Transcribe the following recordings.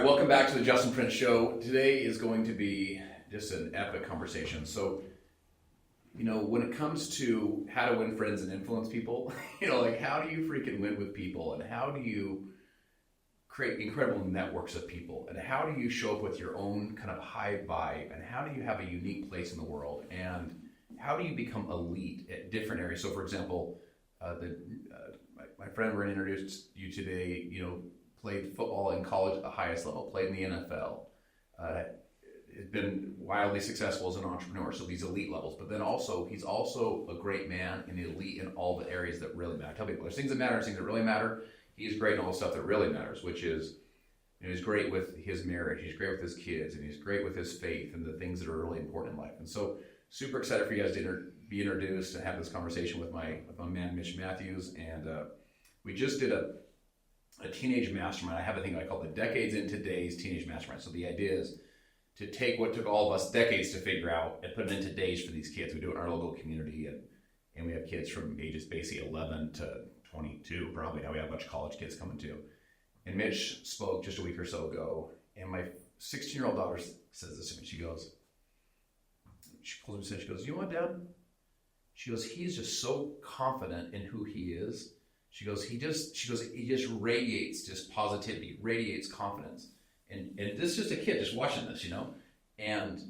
right, welcome back to the Justin Prince Show. Today is going to be just an epic conversation. So, when it comes to how to win friends and influence people, how do you freaking win with people, and how do you create incredible networks of people, and how do you show up with your own kind of high vibe, and how do you have a unique place in the world, and how do you become elite at different areas? So, for example, my friend we're going to introduce you today, played football in college at the highest level, played in the NFL, has been wildly successful as an entrepreneur, so these elite levels. But then also, he's also a great man and elite in all the areas that really matter. I tell people, there's things that matter, there's things that really matter. He's great in all the stuff that really matters, which is, he's great with his marriage, he's great with his kids, and he's great with his faith and the things that are really important in life. And so, super excited for you guys to be introduced and have this conversation with my man, Mitch Matthews. And we just did a teenage mastermind. I have a thing I call the Decades in Today's Teenage Mastermind. So the idea is to take what took all of us decades to figure out and put it into days for these kids. We do it in our local community, and we have kids from ages basically 11 to 22, probably. Now we have a bunch of college kids coming too. And Mitch spoke just a week or so ago, and my 16-year-old daughter says this to me. She pulls me aside, she goes, "You know what, Dad?" She goes, "He's just so confident in who he is." He just radiates just positivity, radiates confidence. And this is just a kid just watching this, and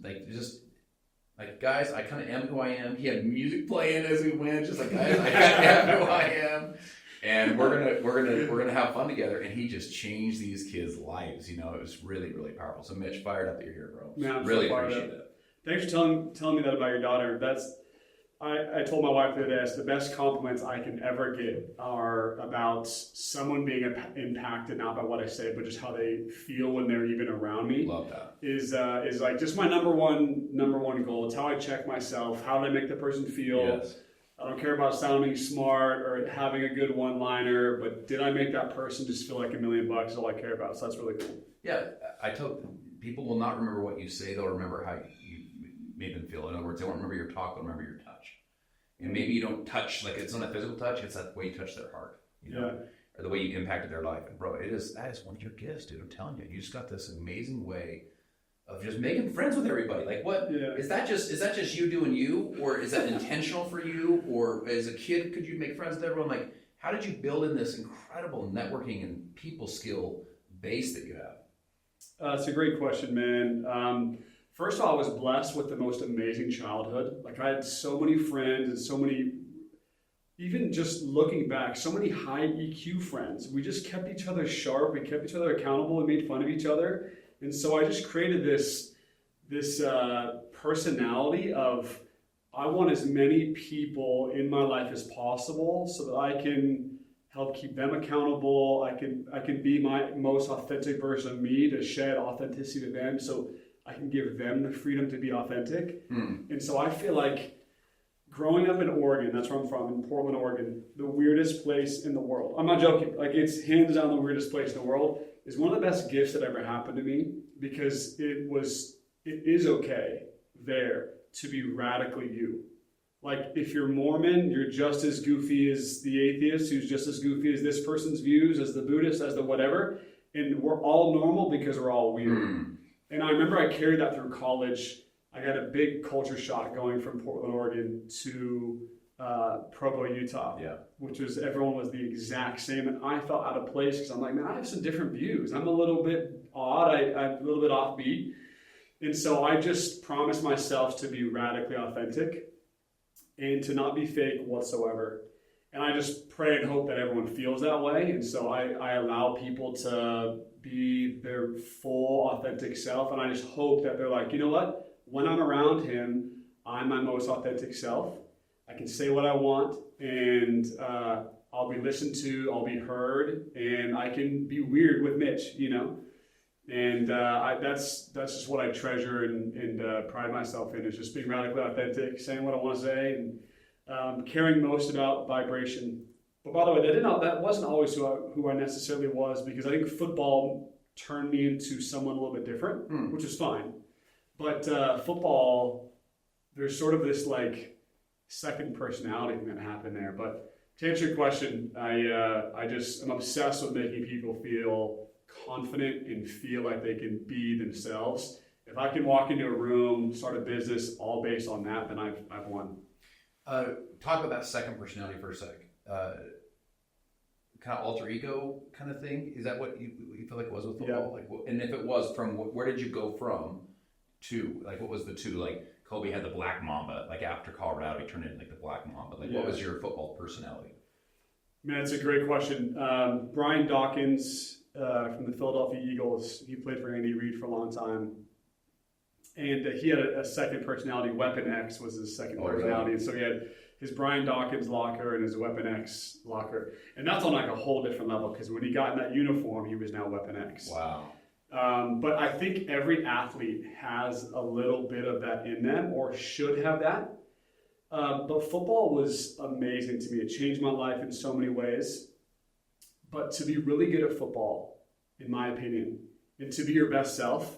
guys, I kind of am who I am. He had music playing as we went, just like, guys, I kind of am who I am. And we're gonna have fun together. And he just changed these kids' lives. It was really, really powerful. So Mitch, fired up that you're here, bro. Man, I'm really so appreciate it. Thanks for telling me that about your daughter. I told my wife the other day, the best compliments I can ever get are about someone being impacted, not by what I say, but just how they feel when they're even around me. Love that. Is like just my number one goal. It's how I check myself. How did I make the person feel? Yes. I don't care about sounding smart or having a good one-liner, but did I make that person just feel like $1 million? Is all I care about. So that's really cool. Yeah, I told people will not remember what you say; they'll remember how you made them feel. In other words, they won't remember your talk; they'll remember your touch. And maybe you don't touch, like it's not a physical touch, it's that way you touch their heart, or the way you impacted their life. And bro, that is one of your gifts, dude. I'm telling you, you just got this amazing way of just making friends with everybody. Like, what is that? Just you doing you, or is that intentional for you? Or as a kid, could you make friends with everyone? Like, how did you build in this incredible networking and people skill base that you have? That's a great question, man. First of all, I was blessed with the most amazing childhood. Like, I had so many friends and so many, even just looking back, so many high EQ friends. We just kept each other sharp. We kept each other accountable and made fun of each other. And so I just created this personality of, I want as many people in my life as possible so that I can help keep them accountable. I can be my most authentic version of me to shed authenticity to them. So I can give them the freedom to be authentic. And so I feel like growing up in Oregon, that's where I'm from, in Portland, Oregon, the weirdest place in the world. I'm not joking. Like, it's hands down the weirdest place in the world. Is one of the best gifts that ever happened to me, because it is okay there to be radically you. Like, if you're Mormon, you're just as goofy as the atheist, who's just as goofy as this person's views, as the Buddhist, as the whatever. And we're all normal because we're all weird. And I remember I carried that through college. I got a big culture shock going from Portland, Oregon to Provo, Utah, which was, everyone was the exact same. And I felt out of place because I'm like, man, I have some different views. I'm a little bit odd. I'm a little bit offbeat. And so I just promised myself to be radically authentic and to not be fake whatsoever. And I just pray and hope that everyone feels that way. And so I allow people to be their full authentic self. And I just hope that they're like, you know what? When I'm around him, I'm my most authentic self. I can say what I want, and I'll be listened to, I'll be heard, and I can be weird with Mitch, And that's just what I treasure and pride myself in, is just being radically authentic, saying what I want to say, and caring most about vibration. But by the way, that wasn't always who I necessarily was, because I think football turned me into someone a little bit different, which is fine. But football, there's sort of this like second personality thing that happened there. But to answer your question, I'm obsessed with making people feel confident and feel like they can be themselves. If I can walk into a room, start a business all based on that, then I've won. Talk about that second personality for a sec. Kind of alter ego kind of thing. Is that what you feel like it was with football? Yeah. Like, and if it was, from where did you go from to? Like, what was the two? Like, Kobe had the Black Mamba. Like, after Colorado, he turned into like the Black Mamba. Like, what was your football personality? Man, it's a great question. Brian Dawkins from the Philadelphia Eagles. He played for Andy Reid for a long time. And he had a second personality. Weapon X was his second personality. Really? So he had his Brian Dawkins locker and his Weapon X locker. And that's on like a whole different level, because when he got in that uniform, he was now Weapon X. Wow. But I think every athlete has a little bit of that in them, or should have that. But football was amazing to me. It changed my life in so many ways. But to be really good at football, in my opinion, and to be your best self,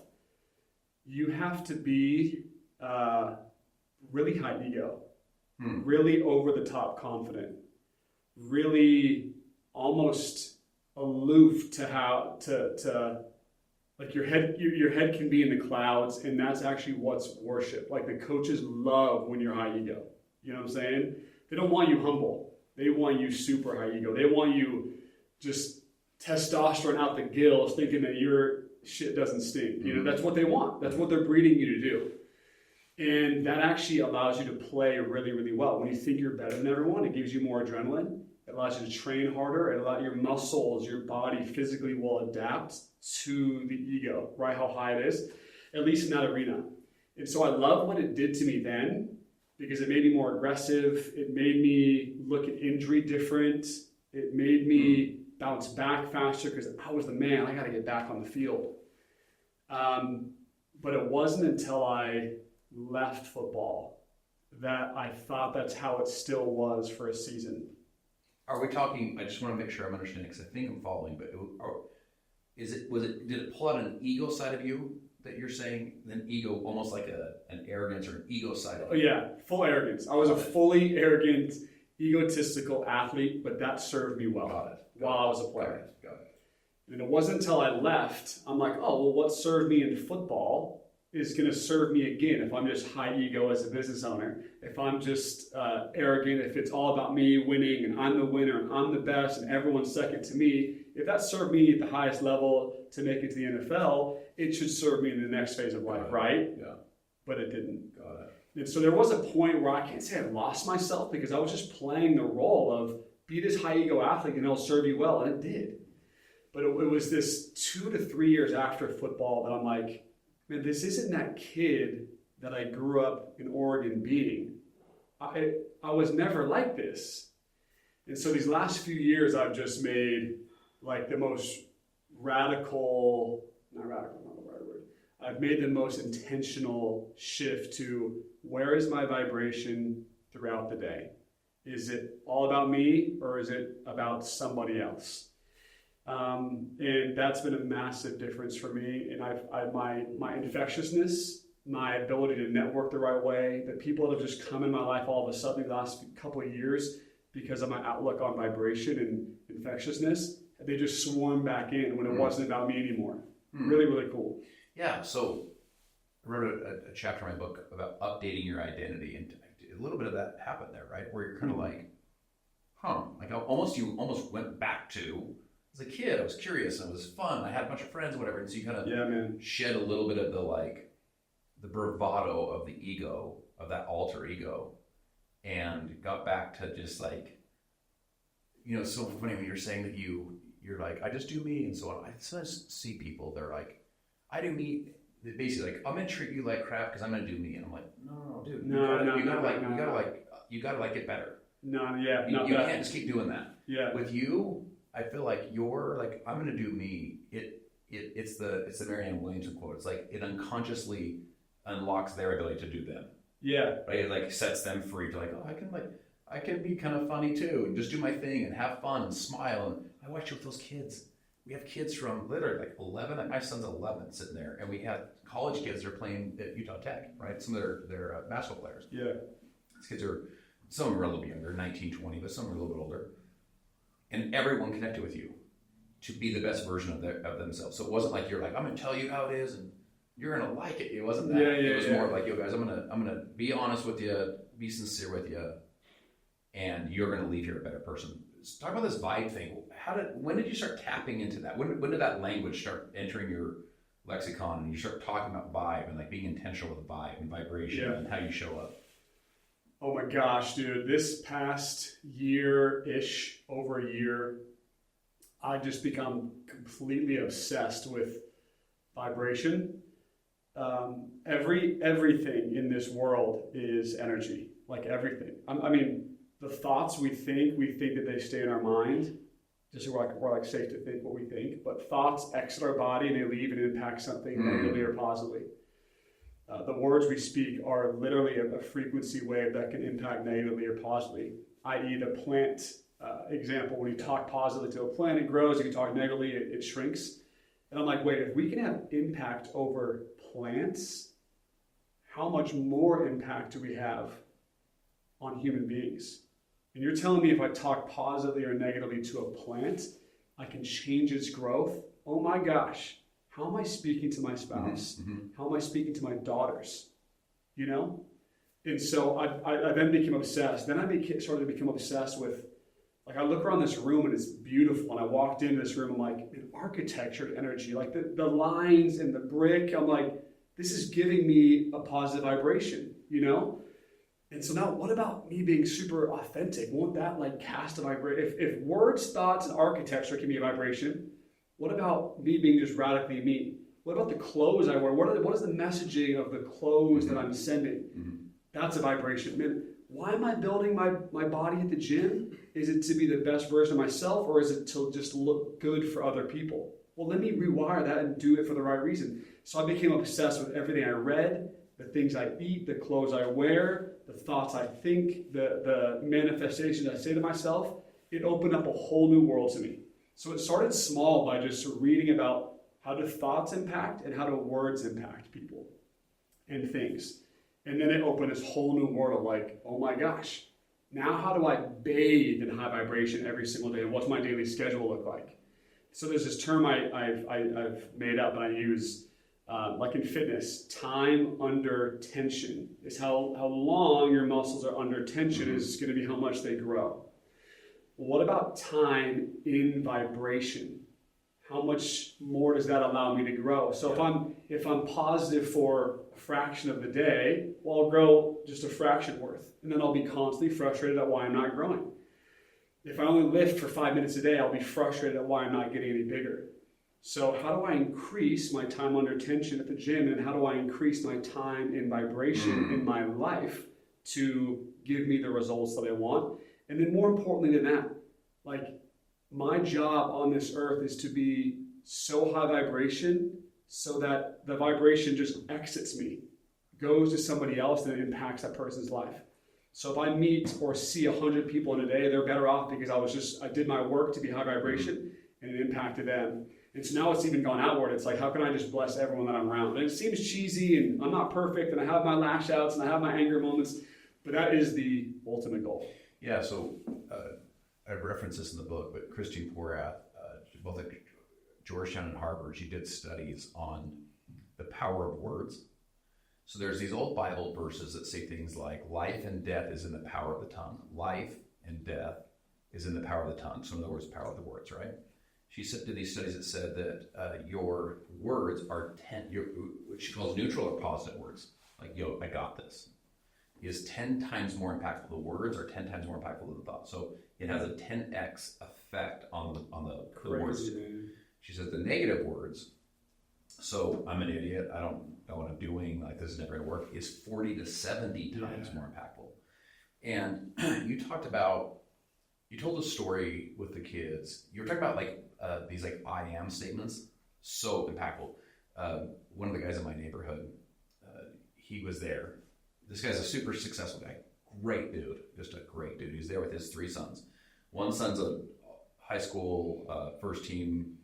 you have to be really high ego, really over the top confident, really almost aloof to how to like your head can be in the clouds, and that's actually what's worship. Like the coaches love when you're high ego. You know what I'm saying? They don't want you humble. They want you super high ego. They want you just testosterone out the gills, thinking that your shit doesn't stink. You know, that's what they want. That's what they're breeding you to do. And that actually allows you to play really, really well. When you think you're better than everyone, it gives you more adrenaline. It allows you to train harder. It allows your muscles, your body physically will adapt to the ego, right? How high it is, at least in that arena. And so I love what it did to me then, because it made me more aggressive. It made me look at injury different. It made me bounce back faster, because I was the man. I got to get back on the field. But it wasn't until I left football that I thought that's how it still was for a season. Are we talking? I just want to make sure I'm understanding, because I think I'm following. But did it pull out an ego side of you that you're saying? Then ego, almost like an arrogance or an ego side of you. Oh yeah, full arrogance. I was a fully arrogant, egotistical athlete, but that served me well while I was a player. Got it. And it wasn't until I left, I'm like, oh, well, what served me in football is going to serve me again if I'm just high ego as a business owner. If I'm just arrogant, if it's all about me winning and I'm the winner and I'm the best and everyone's second to me, if that served me at the highest level to make it to the NFL, it should serve me in the next phase of life, right? Yeah. But it didn't. Got it. And so there was a point where I can't say I lost myself, because I was just playing the role of be this high ego athlete and it'll serve you well, and it did. But it was this 2 to 3 years after football that I'm like, man, this isn't that kid that I grew up in Oregon being. I was never like this. And so these last few years, I've just made like the most radical, not radical, not the right word. I've made the most intentional shift to where is my vibration throughout the day? Is it all about me, or is it about somebody else? And that's been a massive difference for me. And my infectiousness, my ability to network the right way, the people that have just come in my life all of a sudden the last couple of years because of my outlook on vibration and infectiousness, they just swarmed back in when it wasn't about me anymore. Really, really cool. Yeah, so I wrote a chapter in my book about updating your identity, and a little bit of that happened there, right? Where you're kind of like, like you almost went back to, as a kid, I was curious and it was fun. I had a bunch of friends, whatever, and so you kind of shed a little bit of the bravado of the ego, of that alter ego, and got back to just like, it's so funny when you're saying that you're like, I just do me, and so on. I sometimes see people, they're like, I do me. They're basically like, I'm gonna treat you like crap because I'm gonna do me, and I'm like, no, dude, you gotta get better. You can't just keep doing that. Yeah. With you, I feel like you're like, I'm gonna do me. It's the Marianne Williamson quote. It's like it unconsciously unlocks their ability to do them. Yeah. Right. It like sets them free to like, oh, I can be kind of funny too, and just do my thing and have fun and smile. And I watch you with those kids. We have kids from literally like 11. My son's 11 sitting there, and we had college kids that are playing at Utah Tech, right? Some of their basketball players. Yeah. These kids are, some are a little bit younger, 19, 20, but some are a little bit older. And everyone connected with you. to be the best version of themselves. So it wasn't like you're like, I'm gonna tell you how it is and you're gonna like it. It wasn't that. It was more like, yo guys, I'm gonna be honest with you, be sincere with you, and you're gonna leave here a better person. So talk about this vibe thing. When did you start tapping into that? When did that language start entering your lexicon and you start talking about vibe and like being intentional with vibe and vibration and how you show up? Oh my gosh, dude, this past year-ish, over a year, I've just become completely obsessed with vibration. Everything in this world is energy, like everything. I mean, the thoughts we think that they stay in our mind, just so we're like safe to think what we think, but thoughts exit our body and they leave and impact something negatively or positively. The words we speak are literally a frequency wave that can impact negatively or positively, i.e. the plant example. When you talk positively to a plant, it grows. If you talk negatively, it shrinks. And I'm like, wait, if we can have impact over plants, how much more impact do we have on human beings? And you're telling me if I talk positively or negatively to a plant, I can change its growth? Oh my gosh. How am I speaking to my spouse? How am I speaking to my daughters? You know? And so I then became obsessed. Then I started to become obsessed with, like, I look around this room and it's beautiful. And I walked into this room, I'm like, an architecture energy, like the lines and the brick. I'm like, this is giving me a positive vibration, you know? And so now what about me being super authentic? Won't that like cast a vibration? If words, thoughts, and architecture can be a vibration, what about me being just radically me? What about the clothes I wear? What is the messaging of the clothes that I'm sending? That's a vibration. Man, why am I building my body at the gym? Is it to be the best version of myself, or is it to just look good for other people? Well, let me rewire that and do it for the right reason. So I became obsessed with everything I read, the things I eat, the clothes I wear, the thoughts I think, the manifestations I say to myself. It opened up a whole new world to me. So it started small by just reading about how do thoughts impact and how do words impact people and things. And then it opened this whole new world of like, oh my gosh, now how do I bathe in high vibration every single day? And what's my daily schedule look like? So there's this term I've made up and I use, like in fitness, time under tension is how long your muscles are under tension is going to be how much they grow. What about time in vibration? How much more does that allow me to grow? So if I'm positive for a fraction of the day, well, I'll grow just a fraction worth. And then I'll be constantly frustrated at why I'm not growing. If I only lift for 5 minutes a day, I'll be frustrated at why I'm not getting any bigger. So how do I increase my time under tension at the gym, and how do I increase my time in vibration in my life to give me the results that I want? And then more importantly than that, like, my job on this earth is to be so high vibration so that the vibration just exits me, goes to somebody else, and it impacts that person's life. So if I meet or see 100 people in a day, they're better off because I did my work to be high vibration and it impacted them. And so now it's even gone outward. It's like, how can I just bless everyone that I'm around? And it seems cheesy and I'm not perfect and I have my lash outs and I have my anger moments, but that is the ultimate goal. Yeah, so I reference this in the book, but Christine Porath, both at Georgetown and Harvard, she did studies on the power of words. So there's these old Bible verses that say things like, life and death is in the power of the tongue. Life and death is in the power of the tongue. So in other words, the power of the words, right? She did these studies that said that your words are what she calls neutral or positive words. Like, yo, I got this. Is 10 times more impactful. The words are 10 times more impactful than the thought. So it has a 10x effect on the words. She says the negative words, so I'm an idiot, I don't know what I'm doing, like this is never going to work, is 40 to 70 times more impactful. And you told a story with the kids. You were talking about like these like I am statements, so impactful. One of the guys in my neighborhood, he was there. This guy's a super successful guy. Great dude. Just a great dude. He's there with his 3 sons. One son's a high school first team,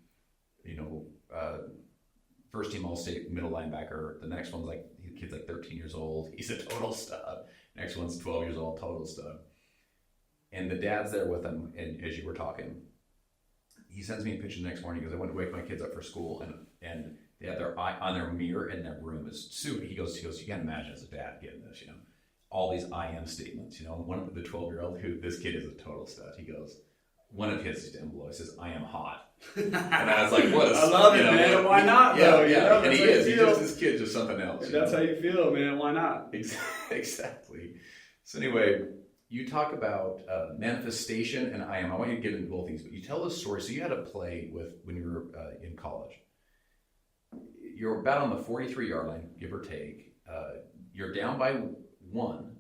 first team all-state middle linebacker. The next one's like, the kid's like 13 years old. He's a total stud. Next one's 12 years old, total stud. And the dad's there with him, and as you were talking. he sends me a picture the next morning. He goes, I went to wake my kids up for school, and they had their eye on their mirror in their room is super. He goes, you can't imagine as a dad getting this, all these I am statements, one of the 12-year-old who this kid is a total stud. He goes, one of his envelopes says, I am hot. And I was like, what? I love it, man. Why not, though? Yeah. And he is. He's just this kid, just something else. That's how you feel, man. Why not? Exactly. So anyway, you talk about manifestation and I am. I want you to get into both these, but you tell this story. So you had a play when you were in college. You're about on the 43-yard line, give or take. You're down by 1.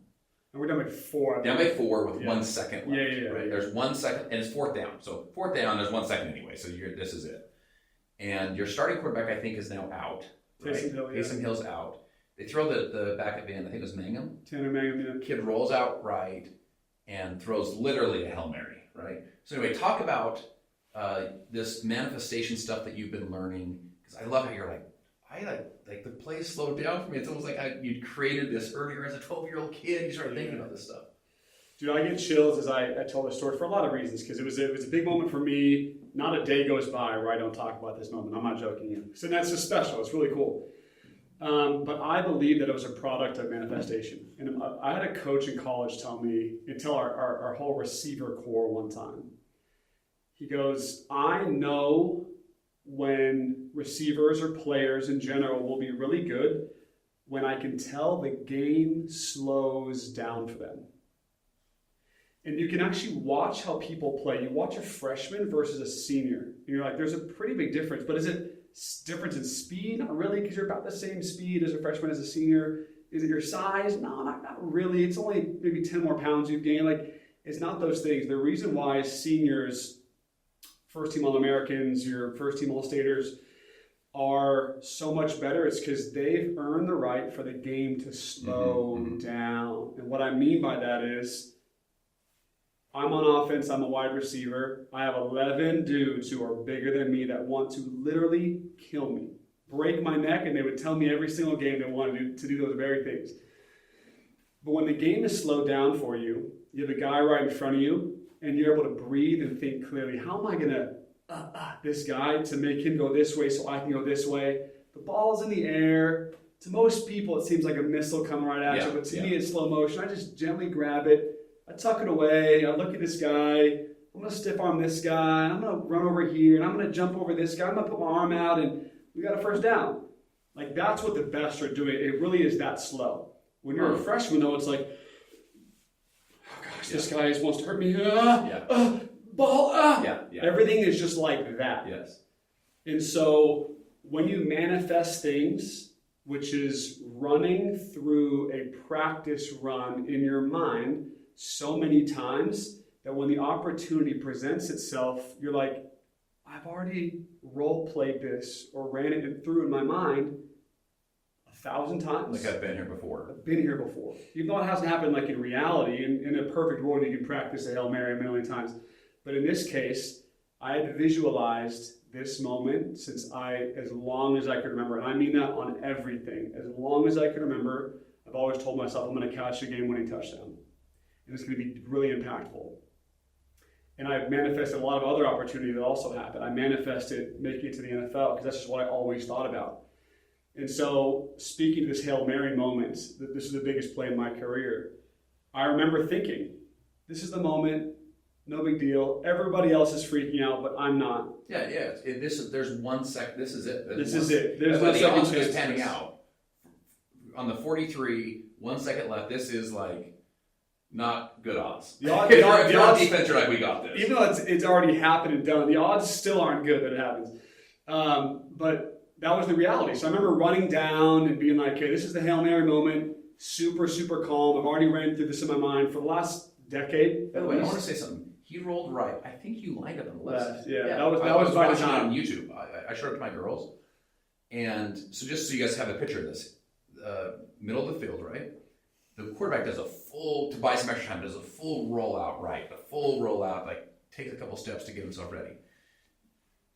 And we're down by 4. Down by 4 with 1 second left. Yeah. Right? There's 1 second, and it's 4th down. So 4th down, there's 1 second anyway. So this is it. And your starting quarterback, I think, is now out. Right? Taysom Hill's out. They throw the backup in. I think it was Mangum. Tanner Mangum, yeah. Kid rolls out right and throws literally a Hail Mary. Right. So anyway, talk about this manifestation stuff that you've been learning, because I love how you're like, I like the play slowed down for me. It's almost like you'd created this earlier as a 12-year-old kid. You started thinking about this stuff. Dude, I get chills as I tell this story for a lot of reasons, because it was a big moment for me. Not a day goes by where I don't talk about this moment. I'm not joking you. So that's just special. It's really cool. But I believe that it was a product of manifestation. And I had a coach in college tell our whole receiver core one time. He goes, I know when receivers or players in general will be really good when I can tell the game slows down for them. And you can actually watch how people play. You watch a freshman versus a senior. And you're like, there's a pretty big difference. But is it difference in speed? Not really, because you're about the same speed as a freshman as a senior. Is it your size? No, not really. It's only maybe 10 more pounds you've gained. Like, it's not those things. The reason why seniors, first-team All-Americans, your first-team All-Staters are so much better is because they've earned the right for the game to slow down. And what I mean by that is, I'm on offense, I'm a wide receiver. I have 11 dudes who are bigger than me that want to literally kill me, break my neck, and they would tell me every single game they wanted to do those very things. But when the game is slowed down for you, you have a guy right in front of you, and you're able to breathe and think clearly. How am I going to this guy to make him go this way so I can go this way? The ball's in the air. To most people, it seems like a missile coming right at you, but to me, it's slow motion. I just gently grab it. I tuck it away. I look at this guy. I'm going to stiff arm this guy. I'm going to run over here, and I'm going to jump over this guy. I'm going to put my arm out, and we got a first down. Like, that's what the best are doing. It really is that slow. When you're a freshman, though, it's like, this guy just wants to hurt me. Ball. Everything is just like that. Yes. And so when you manifest things, which is running through a practice run in your mind so many times that when the opportunity presents itself, you're like, I've already role-played this or ran it through in my mind 1,000 times. Like I've been here before. I've been here before. Even though it hasn't happened like in reality, in a perfect world, you can practice a Hail Mary a million times. But in this case, I had visualized this moment as long as I could remember. And I mean that on everything. As long as I could remember, I've always told myself I'm going to catch a game-winning touchdown. And it's going to be really impactful. And I've manifested a lot of other opportunities that also happened. I manifested making it to the NFL because that's just what I always thought about. And so, speaking to this Hail Mary moment, this is the biggest play in my career. I remember thinking, this is the moment, no big deal. Everybody else is freaking out, but I'm not. There's 1 second. This is it. This is it. There's no the second odds is panning out. On the 43, 1 second left. This is like not good odds. The odds, if you're on defense, you're like, we got this. Even though it's already happened and done, the odds still aren't good that it happens. But that was the reality. So I remember running down and being like, okay, this is the Hail Mary moment. Super, super calm. I've already ran through this in my mind for the last decade. By the way, I want to say something. He rolled right. I think you lined up on the list. That was by design. On YouTube. I showed it to my girls. And so just so you guys have a picture of this, middle of the field, right? The quarterback does to buy some extra time, does a full rollout right. A full rollout, like takes a couple steps to get himself ready.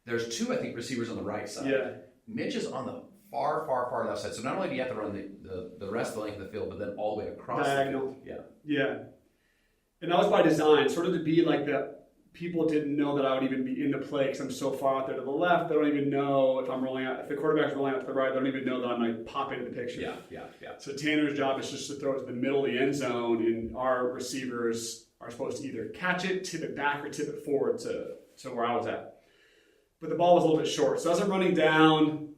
There's 2, I think, receivers on the right side. Yeah. Mitch is on the far, far, far left side. So not only do you have to run the rest of the length of the field, but then all the way across diagonal. the field. Yeah. And that was by design, sort of to be like the people didn't know that I would even be in the play because I'm so far out there to the left. They don't even know if I'm rolling out. If the quarterback's rolling out to the right, they don't even know that I'm like popping into the picture. Yeah. So Tanner's job is just to throw it to the middle of the end zone, and our receivers are supposed to either catch it, tip it back, or tip it forward to where I was at. But the ball was a little bit short. So as I'm running down,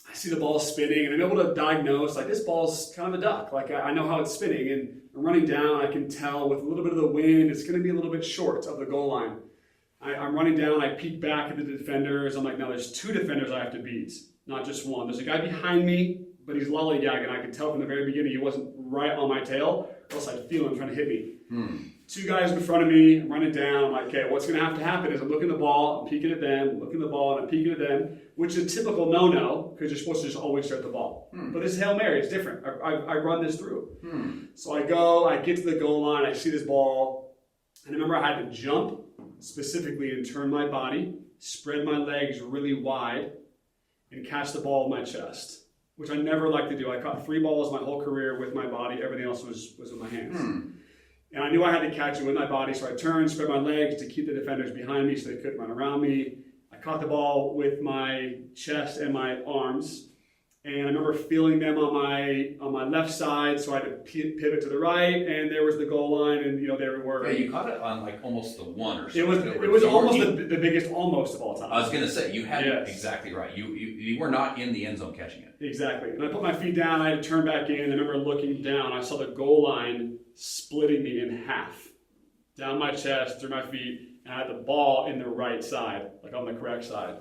I see the ball spinning, and I'm able to diagnose, like, this ball's kind of a duck. Like, I know how it's spinning, and I'm running down. I can tell with a little bit of the wind, it's going to be a little bit short of the goal line. I'm running down. I peek back at the defenders. I'm like, now there's 2 defenders I have to beat, not just one. There's a guy behind me, but he's lollygagging. I could tell from the very beginning he wasn't right on my tail, or else I'd feel him trying to hit me. 2 guys in front of me, I'm running down. I'm like, okay, what's going to have to happen is I'm looking at the ball, I'm peeking at them, looking at the ball, and I'm peeking at them, which is a typical no-no because you're supposed to just always start the ball. But this Hail Mary, it's different. I run this through. So I go, I get to the goal line, I see this ball, and I remember I had to jump specifically and turn my body, spread my legs really wide, and catch the ball with my chest, which I never like to do. I caught 3 balls my whole career with my body. Everything else was with my hands. And I knew I had to catch it with my body, so I turned, spread my legs to keep the defenders behind me so they couldn't run around me. I caught the ball with my chest and my arms, and I remember feeling them on my left side, so I had to pivot to the right, and there was the goal line, and they were. Yeah, you caught it on like almost the 1 or something. It was almost the biggest almost of all time. I was going to say, you had it exactly right. You were not in the end zone catching it. Exactly. And I put my feet down, I had to turn back in. I remember looking down, I saw the goal line splitting me in half. Down my chest, through my feet, and I had the ball in the right side, like on the correct side.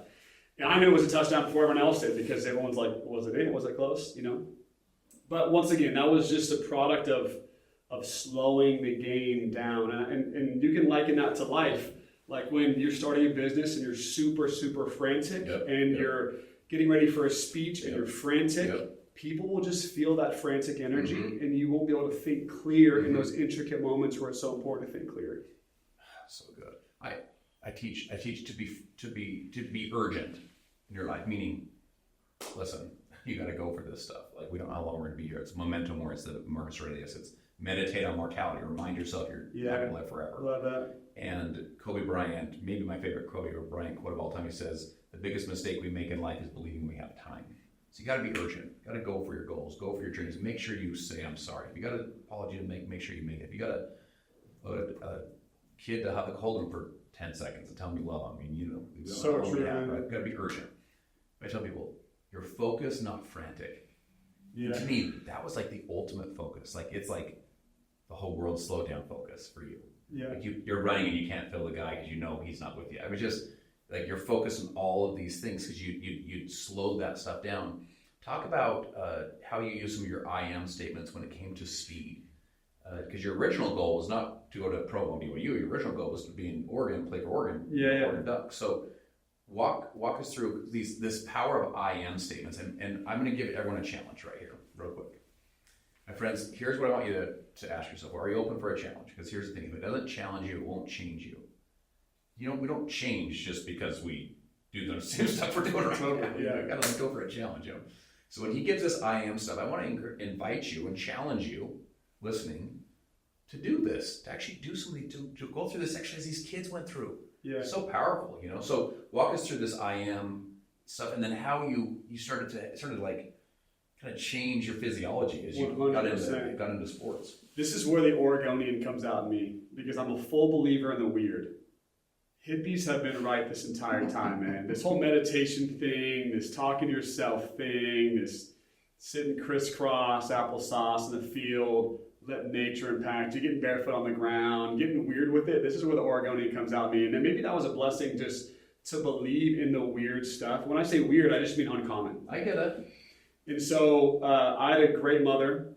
And I knew it was a touchdown before everyone else did because everyone's like, was it in? Was it close? But once again, that was just a product of slowing the game down. And you can liken that to life. Like when you're starting a business and you're super, super frantic you're getting ready for a speech and you're frantic, people will just feel that frantic energy and you won't be able to think clear in those intricate moments where it's so important to think clear. So good. I teach to be urgent in your life, meaning, listen, you got to go for this stuff. Like, we don't know how long we're going to be here. It's momentum more instead of Marcus Aurelius. It's meditate on mortality. Remind yourself you're not going to live forever. Love that. And Kobe Bryant, maybe my favorite Kobe Bryant quote of all time, he says, the biggest mistake we make in life is believing we have time. So you got to be urgent. Got to go for your goals. Go for your dreams. Make sure you say, I'm sorry. If you got an apology to make sure you make it. If you got a kid to hold him for 10 seconds and tell him you love him. So true. Right? Got to be urgent. I tell people, you're focused, not frantic. Yeah. To me, that was like the ultimate focus. Like, it's like the whole world slowed down focus for you. Yeah. Like you're running and you can't feel the guy because he's not with you. It was just like you're focused on all of these things because you slowed that stuff down. Talk about how you use some of your I am statements when it came to speed. Because your original goal was not to go to Pro and BYU. Your original goal was to be in Oregon, play for Oregon, Oregon Ducks. So walk us through this power of I am statements. And I'm going to give everyone a challenge right here, real quick. My friends, here's what I want you to ask yourself. Are you open for a challenge? Because here's the thing. If it doesn't challenge you, it won't change you. We don't change just because we do the same stuff we're doing right now. We got to go for a challenge. So when he gives us I am stuff, I want to invite you and challenge you, listening, to do this, to actually do something, to go through this exercise these kids went through. Yeah. It's so powerful, So walk us through this I am stuff, and then how you started to like kind of change your physiology as you got into sports. This is where the Oregonian comes out in me, because I'm a full believer in the weird. Hippies have been right this entire time, man. This whole meditation thing, this talking to yourself thing, this sitting crisscross, applesauce in the field, let nature impact you, getting barefoot on the ground, getting weird with it. This is where the Oregonian comes out in me. And then maybe that was a blessing just to believe in the weird stuff. When I say weird, I just mean uncommon. I get it. And so I had a great mother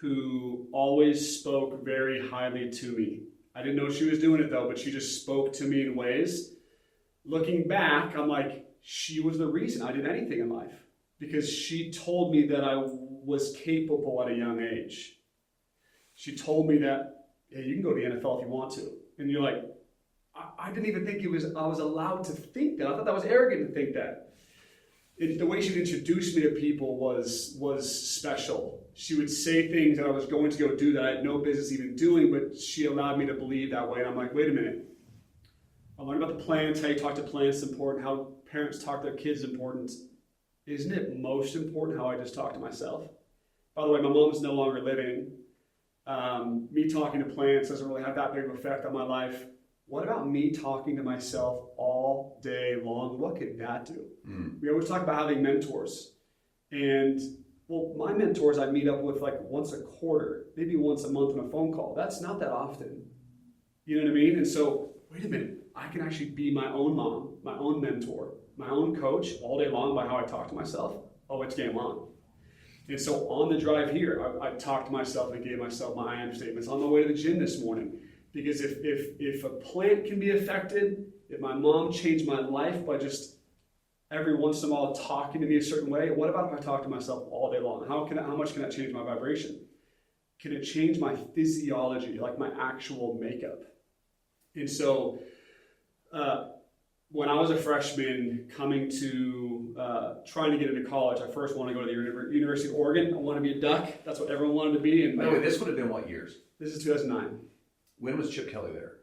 who always spoke very highly to me. I didn't know she was doing it though, but she just spoke to me in ways. Looking back, I'm like, she was the reason I did anything in life, because she told me that I was capable at a young age. She told me that, hey, you can go to the NFL if you want to. And you're like, I didn't even think I was allowed to think that. I thought that was arrogant to think that. The way she'd introduce me to people was special. She would say things that I was going to go do that I had no business even doing, but she allowed me to believe that way. And I'm like, wait a minute. I learned about the plants, how you talk to plants is important, how parents talk to their kids is important. Isn't it most important how I just talk to myself? By the way, my mom's no longer living. Me talking to plants doesn't really have that big of an effect on my life. What about me talking to myself all day long? What could that do? We always talk about having mentors. And, well, my mentors I meet up with like once a quarter, maybe once a month on a phone call. That's not that often. You know what I mean? And so, wait a minute. I can actually be my own mom, my own mentor, my own coach all day long by how I talk to myself. Oh, it's game on. And so on the drive here, I talked to myself and gave myself my I am statements. On the way to the gym this morning, because if a plant can be affected, if my mom changed my life by just every once in a while talking to me a certain way, what about if I talk to myself all day long? How much can that change my vibration? Can it change my physiology, like my actual makeup? And so when I was a freshman coming to trying to get into college, I first wanted to go to the University of Oregon. I wanted to be a Duck. That's what everyone wanted to be. And by the way, this would have been what years? This is 2009. When was Chip Kelly there?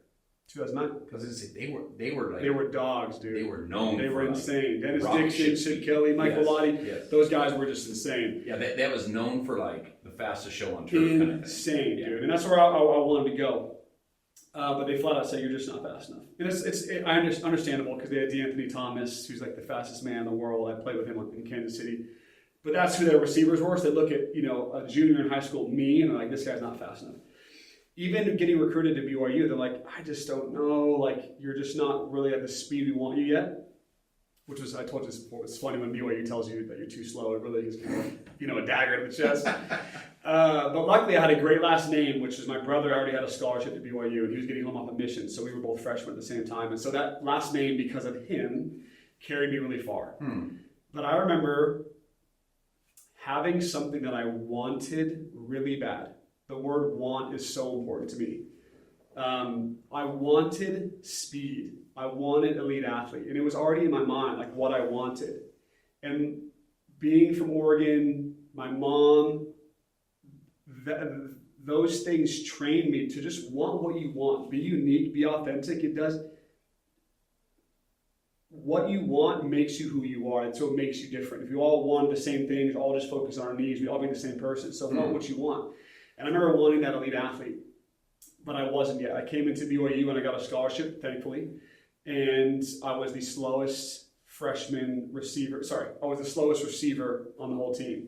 2009. Because they were dogs, dude. They were known. They were insane. Dennis rock Dixon, Chip Kelly, Michael Lottie. Yes. Those guys were just insane. Yeah, that was known for like the fastest show on turf kind of thing. Insane, dude. And that's where I wanted to go. But they flat out say you're just not fast enough. And it's understandable because they had D'Anthony Thomas, who's like the fastest man in the world. I played with him in Kansas City. But that's who their receivers were. So they look at, a junior in high school, me, and they're like, this guy's not fast enough. Even getting recruited to BYU, they're like, I just don't know. Like, you're just not really at the speed we want you yet. Which was, I told you this before, it's funny when BYU tells you that you're too slow. It really is kind of, a dagger to the chest. But luckily I had a great last name, which is my brother already had a scholarship to BYU, and he was getting home off a mission. So we were both freshmen at the same time. And so that last name, because of him, carried me really far. But I remember having something that I wanted really bad. The word want is so important to me. I wanted speed. I wanted elite athlete. And it was already in my mind, like what I wanted. And being from Oregon, my mom, those things trained me to just want what you want. Be unique, be authentic. It does. What you want makes you who you are, and so it makes you different. If you all want the same things, all just focus on our needs, we all be the same person. So want what you want. And I remember wanting that elite athlete, but I wasn't yet. I came into BYU and I got a scholarship, thankfully, and I was the slowest receiver on the whole team.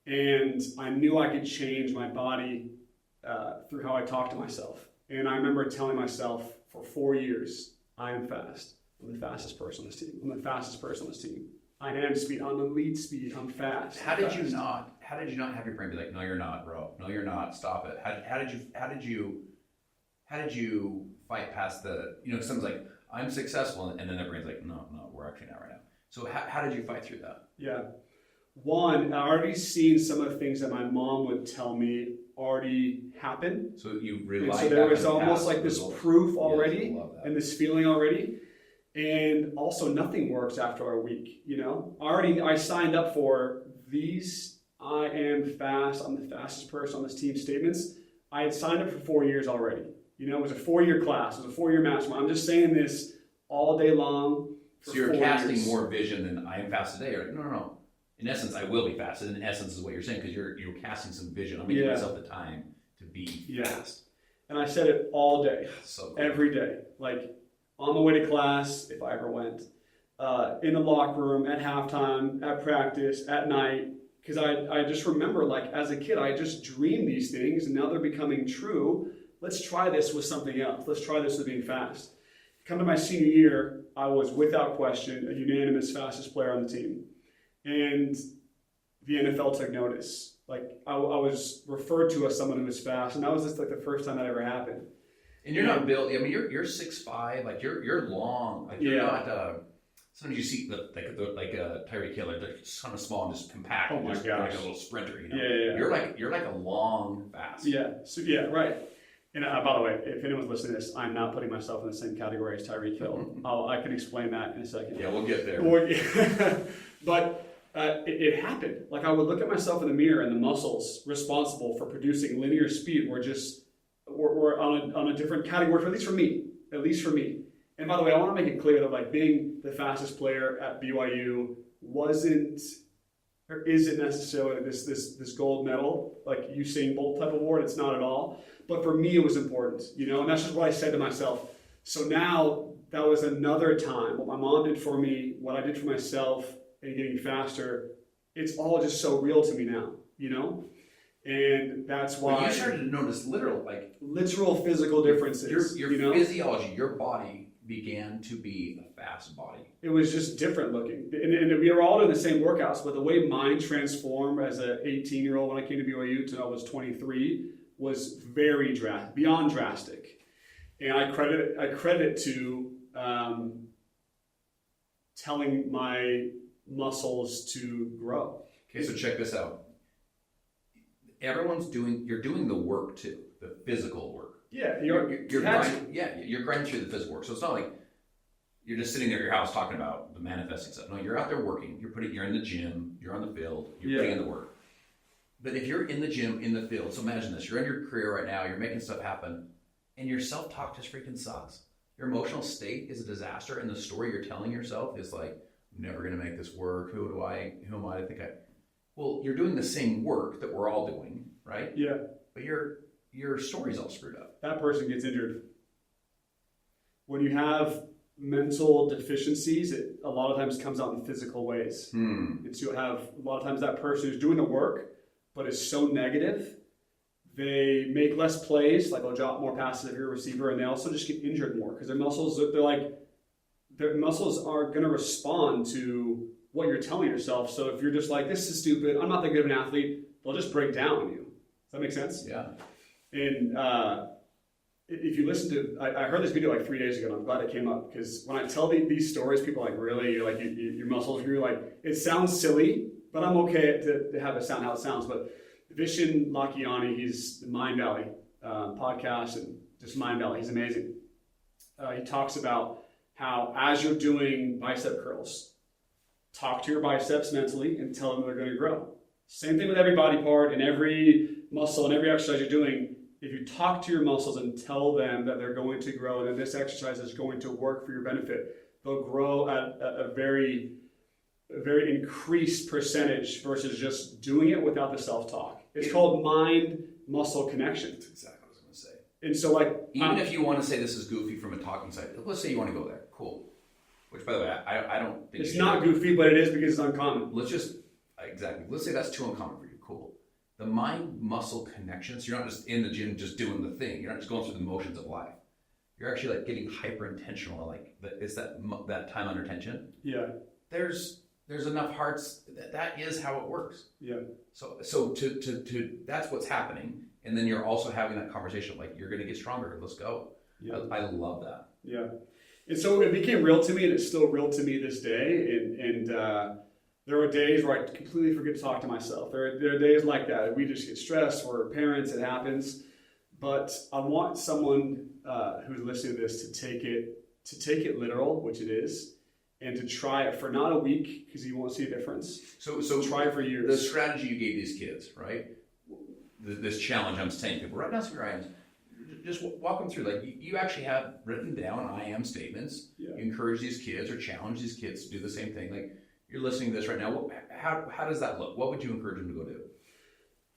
And I knew I could change my body through how I talked to myself. And I remember telling myself for 4 years, I am fast. I'm the fastest person on this team. I'm the fastest person on this team. I am speed. I'm elite speed. I'm fast. How did you not have your brain be like, no, you're not, bro. No, you're not. Stop it. How did you fight past the, someone's like, I'm successful, and then their brain's like, no, we're actually not right now. So how did you fight through that? Yeah. One, I already seen some of the things that my mom would tell me already happen. So you relied. So there was almost like this proof already, and this feeling already. And also, nothing works after a week. I signed up for these. I am fast. I'm the fastest person on this team statements. I had signed up for 4 years already. It was a 4-year class. It was a 4-year mastermind. I'm just saying this all day long. So you're casting more vision than I am fast today. Or no. In essence, I will be fast. In essence, is what you're saying, because you're casting some vision. I'm making myself the time to be fast. And I said it all day, so cool. Every day, like on the way to class, if I ever went, in the locker room, at halftime, at practice, at night. Because I just remember, like, as a kid, I just dreamed these things, and now they're becoming true. Let's try this with something else. Let's try this with being fast. Come to my senior year, I was, without question, a unanimous fastest player on the team. And the NFL took notice. Like, I was referred to as someone who was fast, and that was just, like, the first time that ever happened. And you're not built, you're 6'5", like, you're long. Like, you're not... Sometimes you see like a Tyreek Hill, they're just kind of small and just compact. Oh my gosh. Like a little sprinter, Yeah. You're like a long fast. Yeah. So, right. And by the way, if anyone's listening to this, I'm not putting myself in the same category as Tyreek Hill. I can explain that in a second. Yeah, we'll get there. But it happened. Like, I would look at myself in the mirror, and the muscles responsible for producing linear speed were on a different category, at least for me. And by the way, I want to make it clear that like being the fastest player at BYU wasn't or isn't necessarily this gold medal, like Usain Bolt type award. It's not at all. But for me, it was important, and that's just what I said to myself. So now that was another time. What my mom did for me, what I did for myself, and getting faster, it's all just so real to me now, And that's why you started to notice literal physical differences. Your physiology, your body began to be a fast body. It was just different looking. And we were all doing the same workouts, but the way mine transformed as an 18-year-old when I came to BYU to I was 23 was very beyond drastic. And I credit it to telling my muscles to grow. Okay, so check this out. You're doing the work too, the physical work. Yeah, you're grinding through the physical work. So it's not like you're just sitting there at your house talking about the manifesting stuff. No, you're out there working. You're in the gym. You're on the field. You're putting in the work. But if you're in the gym, in the field, so imagine this: you're in your career right now. You're making stuff happen, and your self-talk just freaking sucks. Your emotional state is a disaster, and the story you're telling yourself is like, "I'm never going to make this work. Who am I to think I?" Well, you're doing the same work that we're all doing, right? Yeah. But your story's all screwed up. That person gets injured. When you have mental deficiencies, it a lot of times comes out in physical ways. And so you have a lot of times that person who's doing the work, but is so negative, they make less plays, like they'll drop more passes if you're a receiver, and they also just get injured more because their muscles are going to respond to what you're telling yourself. So if you're just like, this is stupid, I'm not that good of an athlete, they'll just break down on you. Does that make sense? Yeah. And if you listen to, I heard this video like 3 days ago, and I'm glad it came up, because when I tell these stories, people are like, really? You're like, your muscles grew? Like, it sounds silly, but I'm okay to have it sound how it sounds. But Vishen Lakhiani, he's the Mind Valley podcast, and just Mind Valley, he's amazing. He talks about how as you're doing bicep curls, talk to your biceps mentally and tell them they're going to grow. Same thing with every body part and every muscle and every exercise you're doing. If you talk to your muscles and tell them that they're going to grow and that this exercise is going to work for your benefit, they'll grow at a very increased percentage versus just doing it without the self-talk. It's called mind-muscle connection. That's exactly what I was going to say. And so even if you want to say this is goofy from a talking side, let's say you want to go there. Cool. Which, by the way, I don't think it's not goofy, but it is because it's uncommon. Let's say that's too uncommon for you. Cool. The mind-muscle connections, you're not just in the gym just doing the thing. You're not just going through the motions of life. You're actually like getting hyper-intentional. Like, it's that time under tension. Yeah. There's enough hearts. That is how it works. Yeah. So to that's what's happening. And then you're also having that conversation like, you're going to get stronger. Let's go. Yeah. I love that. Yeah. And so it became real to me, and it's still real to me this day. And there were days where I completely forget to talk to myself. There are days like that. We just get stressed. We're parents. It happens. But I want someone who's listening to this to take it literal, which it is, and to try it for not a week because you won't see a difference. So try it for years. The strategy you gave these kids, right? This challenge I'm saying to people right now, so your hands. Just walk them through. Like you actually have written down I am statements. Yeah. You encourage these kids or challenge these kids to do the same thing. Like you're listening to this right now. How does that look? What would you encourage them to go do?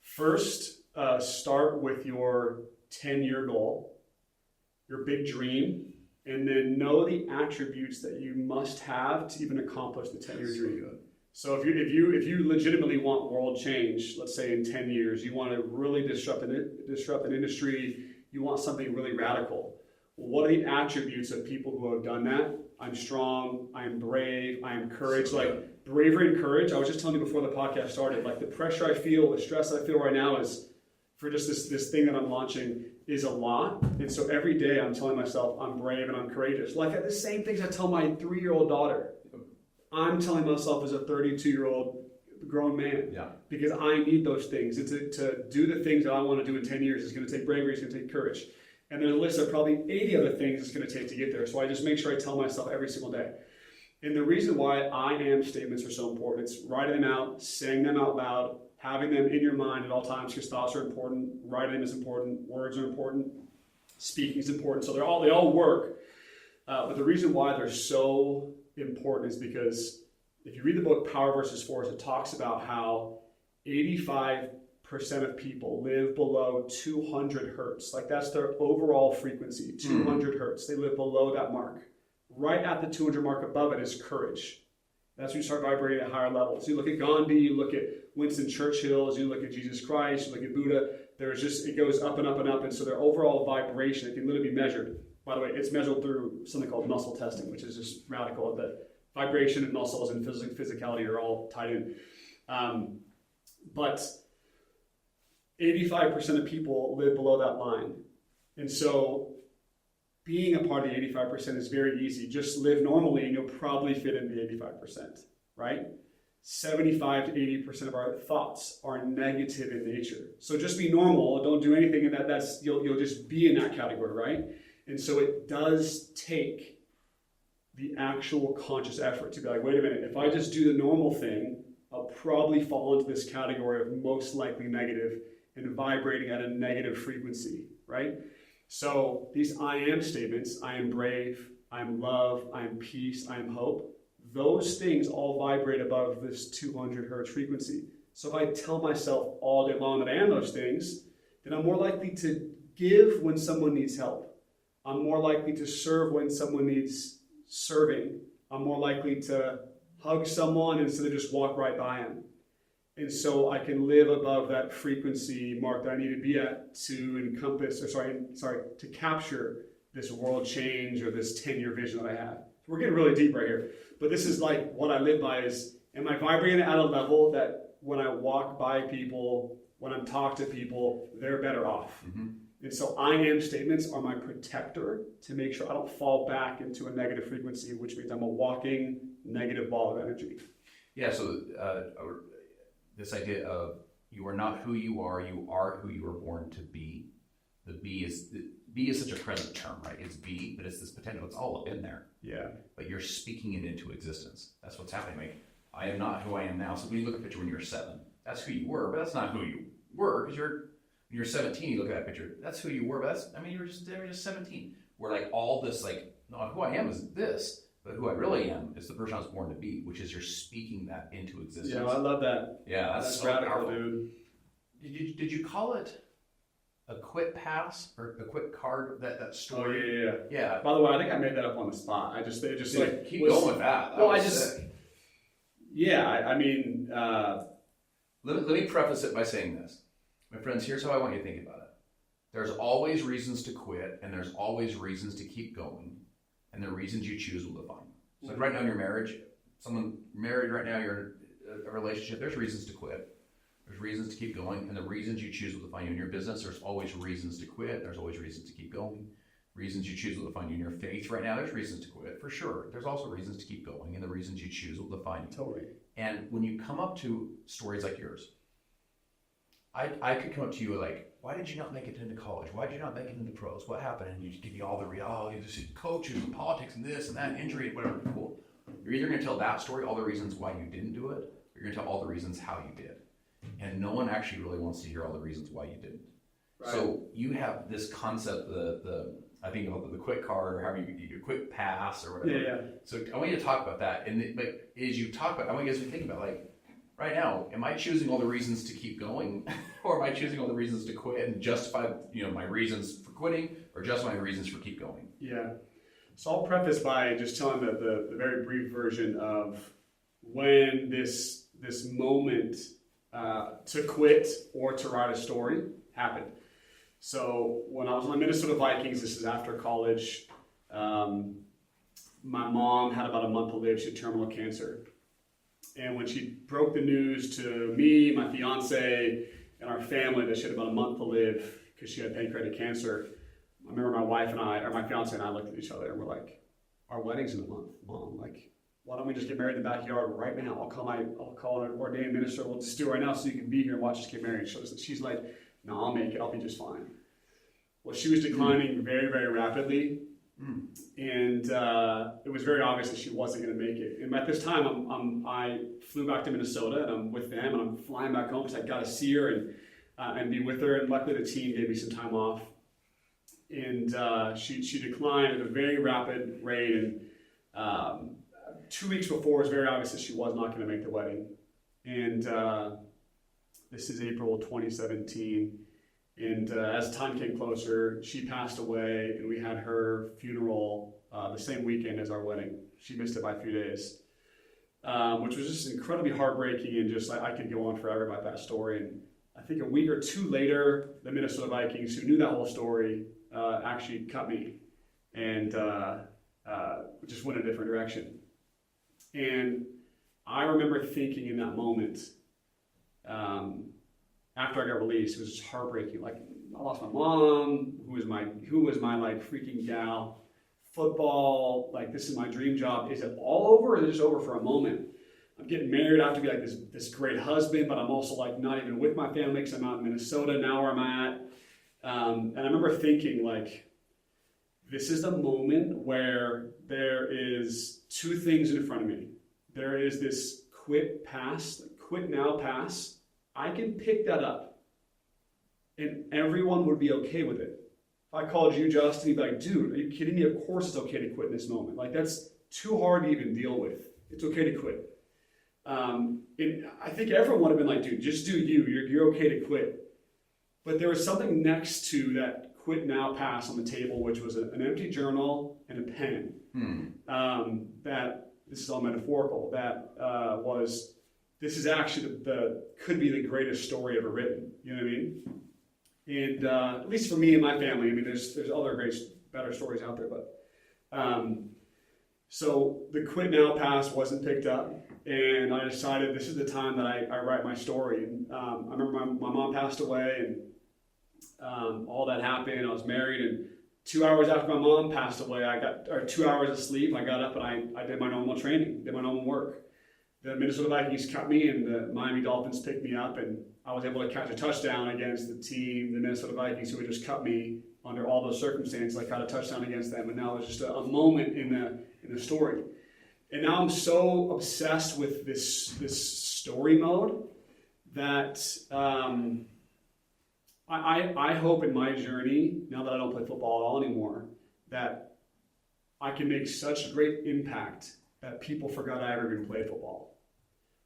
First, start with your 10-year goal, your big dream, and then know the attributes that you must have to even accomplish the 10-year dream. So if you legitimately want world change, let's say in 10 years, you want to really disrupt an industry. You want something really radical. What are the attributes of people who have done that? I'm strong, I'm brave, I'm courage. Like bravery and courage, I was just telling you before the podcast started, like the pressure I feel, the stress I feel right now is for just this thing that I'm launching is a lot. And so every day I'm telling myself I'm brave and I'm courageous. Like the same things I tell my 3-year-old daughter. I'm telling myself as a 32-year-old grown man. Yeah. Because I need those things. And to do the things that I want to do in 10 years is going to take bravery, it's going to take courage. And there's a list of probably 80 other things it's going to take to get there. So I just make sure I tell myself every single day. And the reason why I am statements are so important, it's writing them out, saying them out loud, having them in your mind at all times, because thoughts are important, writing them is important, words are important, speaking is important. So they all work. But the reason why they're so important is because if you read the book Power versus Force, it talks about how 85% of people live below 200 hertz. Like that's their overall frequency, 200 hertz. They live below that mark. Right at the 200 mark above it is courage. That's when you start vibrating at higher levels. You look at Gandhi, you look at Winston Churchill, you look at Jesus Christ, you look at Buddha. It goes up and up and up. And so their overall vibration, it can literally be measured. By the way, it's measured through something called muscle testing, which is just radical. That vibration and muscles and physicality are all tied in. But 85% of people live below that line. And so being a part of the 85% is very easy. Just live normally and you'll probably fit in the 85%, right? 75 to 80% of our thoughts are negative in nature. So just be normal, don't do anything, and you'll just be in that category, right? And so it does take the actual conscious effort to be like, wait a minute, if I just do the normal thing, I'll probably fall into this category of most likely negative and vibrating at a negative frequency, right? So these I am statements, I am brave, I am love, I am peace, I am hope, those things all vibrate above this 200 hertz frequency. So if I tell myself all day long that I am those things, then I'm more likely to give when someone needs help. I'm more likely to serve when someone needs serving. I'm more likely to hug someone instead of just walk right by them. And so I can live above that frequency mark that I need to be at to to capture this world change or this 10-year vision that I have. We're getting really deep right here. But this is like what I live by is, am I vibrating at a level that when I walk by people, when I'm talking to people, they're better off? Mm-hmm. And so I am statements are my protector to make sure I don't fall back into a negative frequency, which means I'm a walking negative ball of energy. Yeah, so this idea of you are not who you are who you were born to be. The B is such a present term, right? It's be, but it's this potential. It's all up in there. Yeah. But you're speaking it into existence. That's what's happening. Like, I am not who I am now. So when you look at a picture when you're 7, that's who you were, but that's not who you were because you're 17. You look at that picture, that's who you were. But you're just 17. Where like all this, like, not who I am is this, but who I really am is the person I was born to be, which is you're speaking that into existence. Yeah, I love that. Yeah, that's so radical, powerful. dude. Did you call it a quit pass or a quit card? That story. Oh yeah. By the way, I think I made that up on the spot. Keep going with that. Let me preface it by saying this, my friends. Here's how I want you to think about it. There's always reasons to quit, and there's always reasons to keep going, and the reasons you choose will define. So like right now in your marriage, someone married right now, you're in a relationship. There's reasons to quit. There's reasons to keep going, and the reasons you choose will define you in your business. There's always reasons to quit. There's always reasons to keep going. Reasons you choose will define you in your faith. Right now, there's reasons to quit, for sure. There's also reasons to keep going, and the reasons you choose will define you. Totally. And when you come up to stories like yours, I could come up to you like, why did you not make it into college? Why did you not make it into pros? What happened? And you just give me all the reality, the coaches and politics and this and that, injury, whatever. Cool. You're either going to tell that story, all the reasons why you didn't do it, or you're going to tell all the reasons how you did. And no one actually really wants to hear all the reasons why you didn't. Right. So you have this concept, I think the quit card, or how you quit pass or whatever. Yeah. So I want you to talk about that. But as you talk about, I want you guys to think about like, right now, am I choosing all the reasons to keep going, or am I choosing all the reasons to quit and justify, my reasons for quitting, or justify my reasons for keep going? Yeah. So I'll preface by just telling the very brief version of when this moment to quit or to write a story happened. So when I was on the Minnesota Vikings, this is after college, my mom had about a month to live. She had terminal cancer. And when she broke the news to me, my fiance, and our family that she had about a month to live because she had pancreatic cancer, I remember my fiance and I looked at each other and we're like, our wedding's in a month, Mom. Like, why don't we just get married in the backyard right now? I'll call an ordained minister. We'll just do it right now so you can be here and watch us get married. She's like, no, I'll make it. I'll be just fine. Well, she was declining very, very rapidly. And it was very obvious that she wasn't going to make it. And at this time, I flew back to Minnesota, and I'm with them, and I'm flying back home because I got to see her and be with her. And luckily, the team gave me some time off. and she declined at a very rapid rate. And 2 weeks before, it was very obvious that she was not going to make the wedding. And this is April 2017. And as time came closer, she passed away, and we had her funeral the same weekend as our wedding. She missed it by a few days, which was just incredibly heartbreaking, and just I could go on forever about that story. And I think a week or two later, the Minnesota Vikings, who knew that whole story, actually cut me and just went a different direction. And I remember thinking in that moment, after I got released, it was just heartbreaking. Like, I lost my mom, who was my like freaking gal. Football, like, this is my dream job. Is it all over, or is it just over for a moment? I'm getting married. I have to be like this great husband, but I'm also like not even with my family because I'm out in Minnesota now where I'm at. And I remember thinking, like, this is the moment where there is two things in front of me. There is this quit now pass. I can pick that up, and everyone would be okay with it. If I called you, Justin, you'd be like, dude, are you kidding me? Of course it's okay to quit in this moment. Like, that's too hard to even deal with. It's okay to quit. And I think everyone would have been like, dude, just do you. You're okay to quit. But there was something next to that quit now pass on the table, which was an empty journal and a pen. That, this is all metaphorical, that this is actually could be the greatest story ever written. You know what I mean? And at least for me and my family, I mean, there's other better stories out there, but so the quit now pass wasn't picked up, and I decided this is the time that I write my story. And I remember my mom passed away, and all that happened. I was married, and 2 hours after my mom passed away, 2 hours of sleep. I got up and I did my normal training, did my normal work. The Minnesota Vikings cut me, and the Miami Dolphins picked me up, and I was able to catch a touchdown against the team, the Minnesota Vikings, who had just cut me under all those circumstances. I caught a touchdown against them, and now it was just a moment in the story. And now I'm so obsessed with this story mode that I hope in my journey, now that I don't play football at all anymore, that I can make such great impact that people forgot I ever even played football.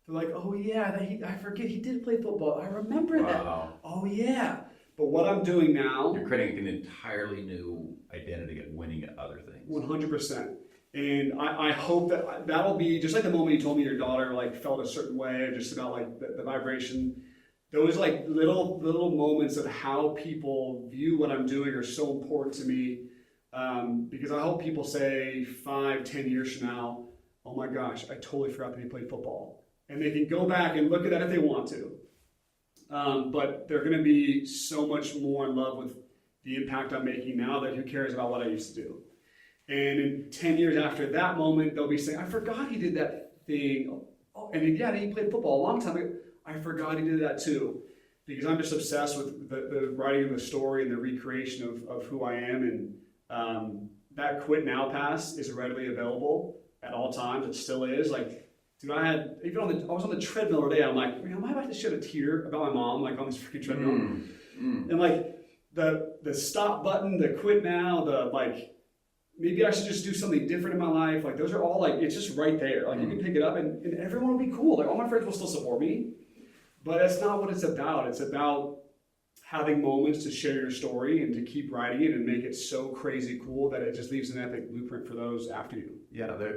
They're like, oh yeah, I forget he did play football. I remember that. Oh yeah. But what I'm doing now... You're creating an entirely new identity and winning at other things. 100%. And I hope that'll be, just like the moment you told me your daughter like felt a certain way, just about like the vibration. Those like little moments of how people view what I'm doing are so important to me. Because I hope people say 5-10 years from now, oh my gosh, I totally forgot that he played football. And they can go back and look at that if they want to. But they're going to be so much more in love with the impact I'm making now that who cares about what I used to do. And in 10 years after that moment, they'll be saying, I forgot he did that thing. Oh, and yeah, he played football a long time ago. I forgot he did that too. Because I'm just obsessed with the writing of the story and the recreation of who I am. And that quit now pass is readily available at all times. It still is. Like, dude, I was on the treadmill today. I'm like, man, am I about to shed a tear about my mom, like on this freaking treadmill? And like the stop button, the quit now, the like, maybe I should just do something different in my life. Like, those are all like, it's just right there. Like, you can pick it up and everyone will be cool. Like, all my friends will still support me. But that's not what it's about. It's about having moments to share your story and to keep writing it and make it so crazy cool that it just leaves an epic blueprint for those after you. Yeah, those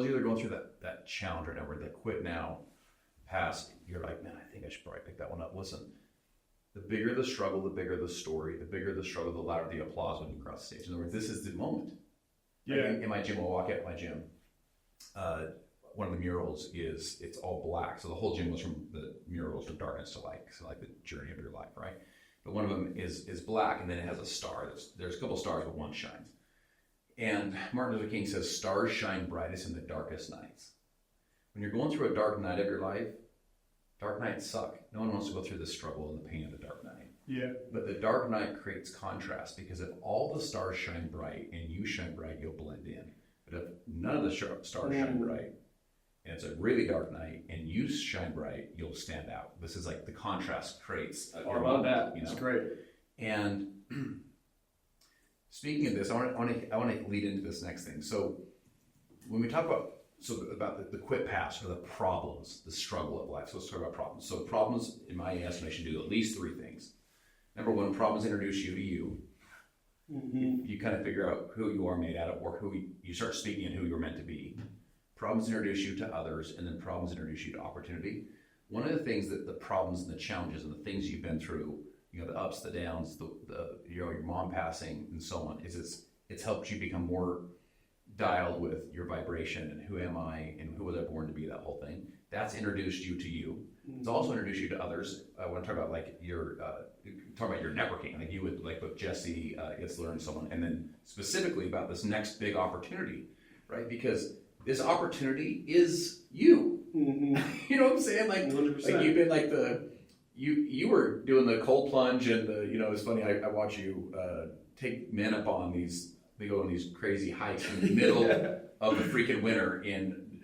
of you that are going through that challenge right now, where that quit now pass, you're like, man, I think I should probably pick that one up. Listen, the bigger the struggle, the bigger the story. The bigger the struggle, the louder the applause when you cross the stage. In other words, this is the moment. Yeah. Like in my gym, I'll walk out my gym. One of the murals it's all black. So the whole gym was from the murals from darkness to light. So like the journey of your life, right? But one of them is black, and then it has a star. There's a couple stars, but one shines. And Martin Luther King says, stars shine brightest in the darkest nights. When you're going through a dark night of your life, dark nights suck. No one wants to go through the struggle and the pain of the dark night. Yeah. But the dark night creates contrast, because if all the stars shine bright and you shine bright, you'll blend in. But if none of the stars shine bright, and it's a really dark night and you shine bright, you'll stand out. This is like the contrast creates. I love that. It's great. And speaking of this, I want to lead into this next thing. So when we talk about the quit pass or the problems, the struggle of life. So let's talk about problems. So problems, in my estimation, do at least three things. Number one, problems introduce you to you. Mm-hmm. You kind of figure out who you are made out of, or you start speaking in who you're meant to be. Problems introduce you to others, and then problems introduce you to opportunity. One of the things that the problems and the challenges and the things you've been through, the ups, the downs, your mom passing, and so on, is it's helped you become more dialed with your vibration and who am I and who was I born to be, that whole thing. That's introduced you to you. It's also introduced you to others. I want to talk about your networking. I think you would, like with Jesse, gets to learn someone, and then specifically about this next big opportunity, right? Because this opportunity is you. Mm-hmm. You know what I'm saying? Like 100%. Like you've been you were doing the cold plunge and it's funny. I watch you take men up on these. They go on these crazy hikes in the middle of the freaking winter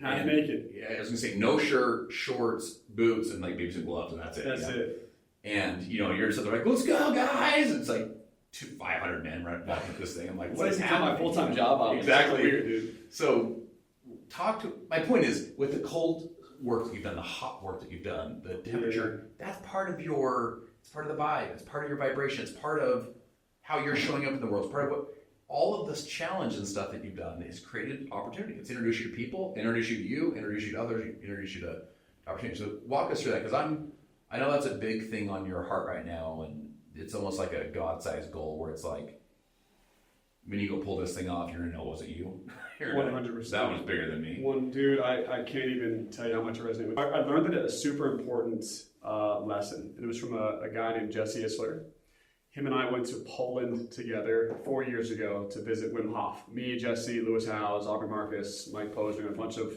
half naked. Yeah, I was gonna say no shirt, shorts, boots, and like maybe some gloves, and that's it. That's it. And you're sitting there like, let's go, guys! And it's like 500 men walking this thing. I'm like, what is happening? My full-time job. Exactly. Weird, dude. So my point is, with the cold work that you've done, the hot work that you've done, the temperature, that's part of it's part of the vibe, it's part of your vibration, it's part of how you're showing up in the world, it's part of what all of this challenge and stuff that you've done has created opportunity. It's introduced you to people, introduced you to you, introduced you to others, introduced you to opportunity. So walk us through that, because I know that's a big thing on your heart right now, and it's almost like a God-sized goal where it's like, when you go pull this thing off, you're gonna know it wasn't you. 100%. That was bigger than me. Dude, I can't even tell you how much I resonate with. I learned that a super important lesson. It was from a guy named Jesse Isler. Him and I went to Poland together 4 years ago to visit Wim Hof. Me, Jesse, Lewis Howes, Aubrey Marcus, Mike Posner, a bunch of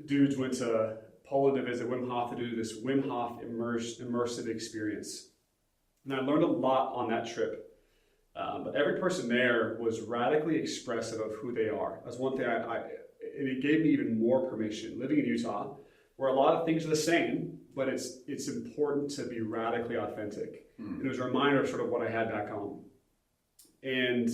dudes went to Poland to visit Wim Hof to do this Wim Hof immersive experience. And I learned a lot on that trip. But every person there was radically expressive of who they are. That's one thing and it gave me even more permission. Living in Utah, where a lot of things are the same, but it's important to be radically authentic. And it was a reminder of sort of what I had back home. And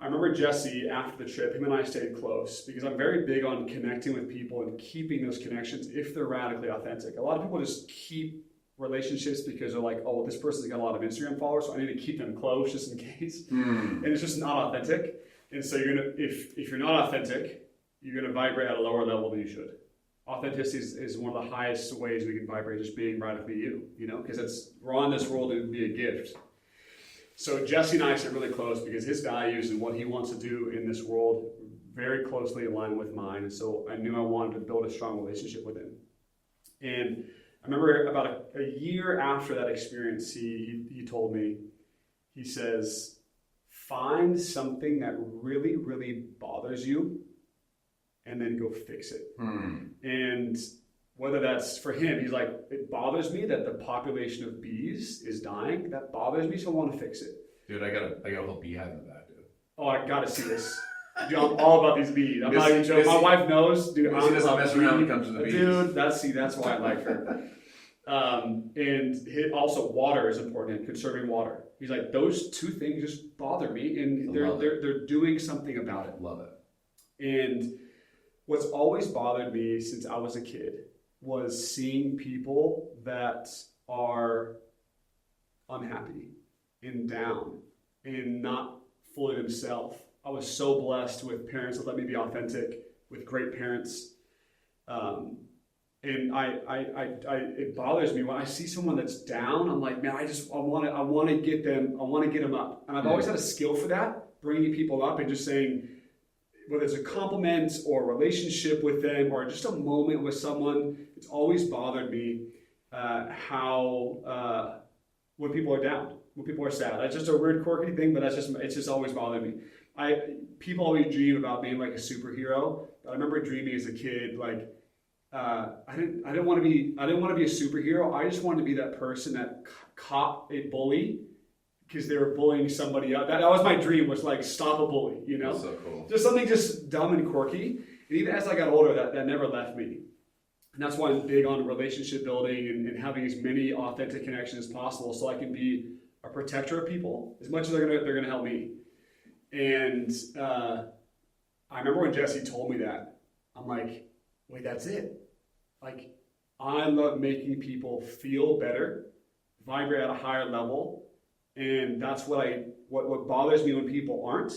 I remember Jesse, after the trip, him and I stayed close because I'm very big on connecting with people and keeping those connections if they're radically authentic. A lot of people just keep relationships because they're like, oh, this person's got a lot of Instagram followers, so I need to keep them close just in case. And it's just not authentic. And so if you're not authentic, you're gonna vibrate at a lower level than you should. Authenticity is one of the highest ways we can vibrate, just being radically you, because we're on this world to be a gift. So Jesse and I sit really close because his values and what he wants to do in this world very closely align with mine. And so I knew I wanted to build a strong relationship with him. And I remember about a year after that experience, he told me, he says, find something that really, really bothers you and then go fix it. And whether that's for him, he's like, it bothers me that the population of bees is dying. That bothers me, so I want to fix it. Dude, I got a whole beehive in the back, dude. Oh, I gotta see this. Dude, I'm all about these bees. I'm not even joking. My wife knows, dude. She doesn't mess around when it comes to the bees. Dude, that's why I like her. And also water is important, conserving water. He's like, those two things just bother me, and they're doing something about it. Love it. And what's always bothered me since I was a kid was seeing people that are unhappy and down and not fully themselves. I was so blessed with parents that let me be authentic, with great parents. And it bothers me when I see someone that's down. I'm like, man, I want to get them up. And I've always had a skill for that, bringing people up and just saying, whether it's a compliment or a relationship with them or just a moment with someone, it's always bothered me how when people are down, when people are sad. That's just a weird, quirky thing, but it's just always bothered me. People always dream about being like a superhero. I remember dreaming as a kid, like I didn't want to be a superhero. I just wanted to be that person that caught a bully because they were bullying somebody else. That was my dream, was like stop a bully, That's so cool. Just something just dumb and quirky. And even as I got older, that never left me. And that's why I'm big on relationship building and having as many authentic connections as possible so I can be a protector of people as much as they're gonna help me. And I remember when Jesse told me that, I'm like, wait, that's it. Like, I love making people feel better, vibrate at a higher level, and that's what bothers me when people aren't.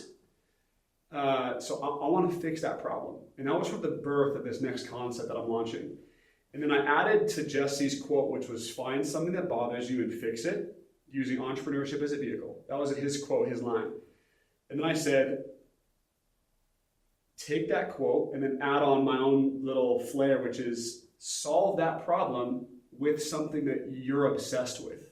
So I want to fix that problem. And that was for the birth of this next concept that I'm launching. And then I added to Jesse's quote, which was find something that bothers you and fix it, using entrepreneurship as a vehicle. That was his quote, his line. And then I said, take that quote and then add on my own little flair, which is solve that problem with something that you're obsessed with.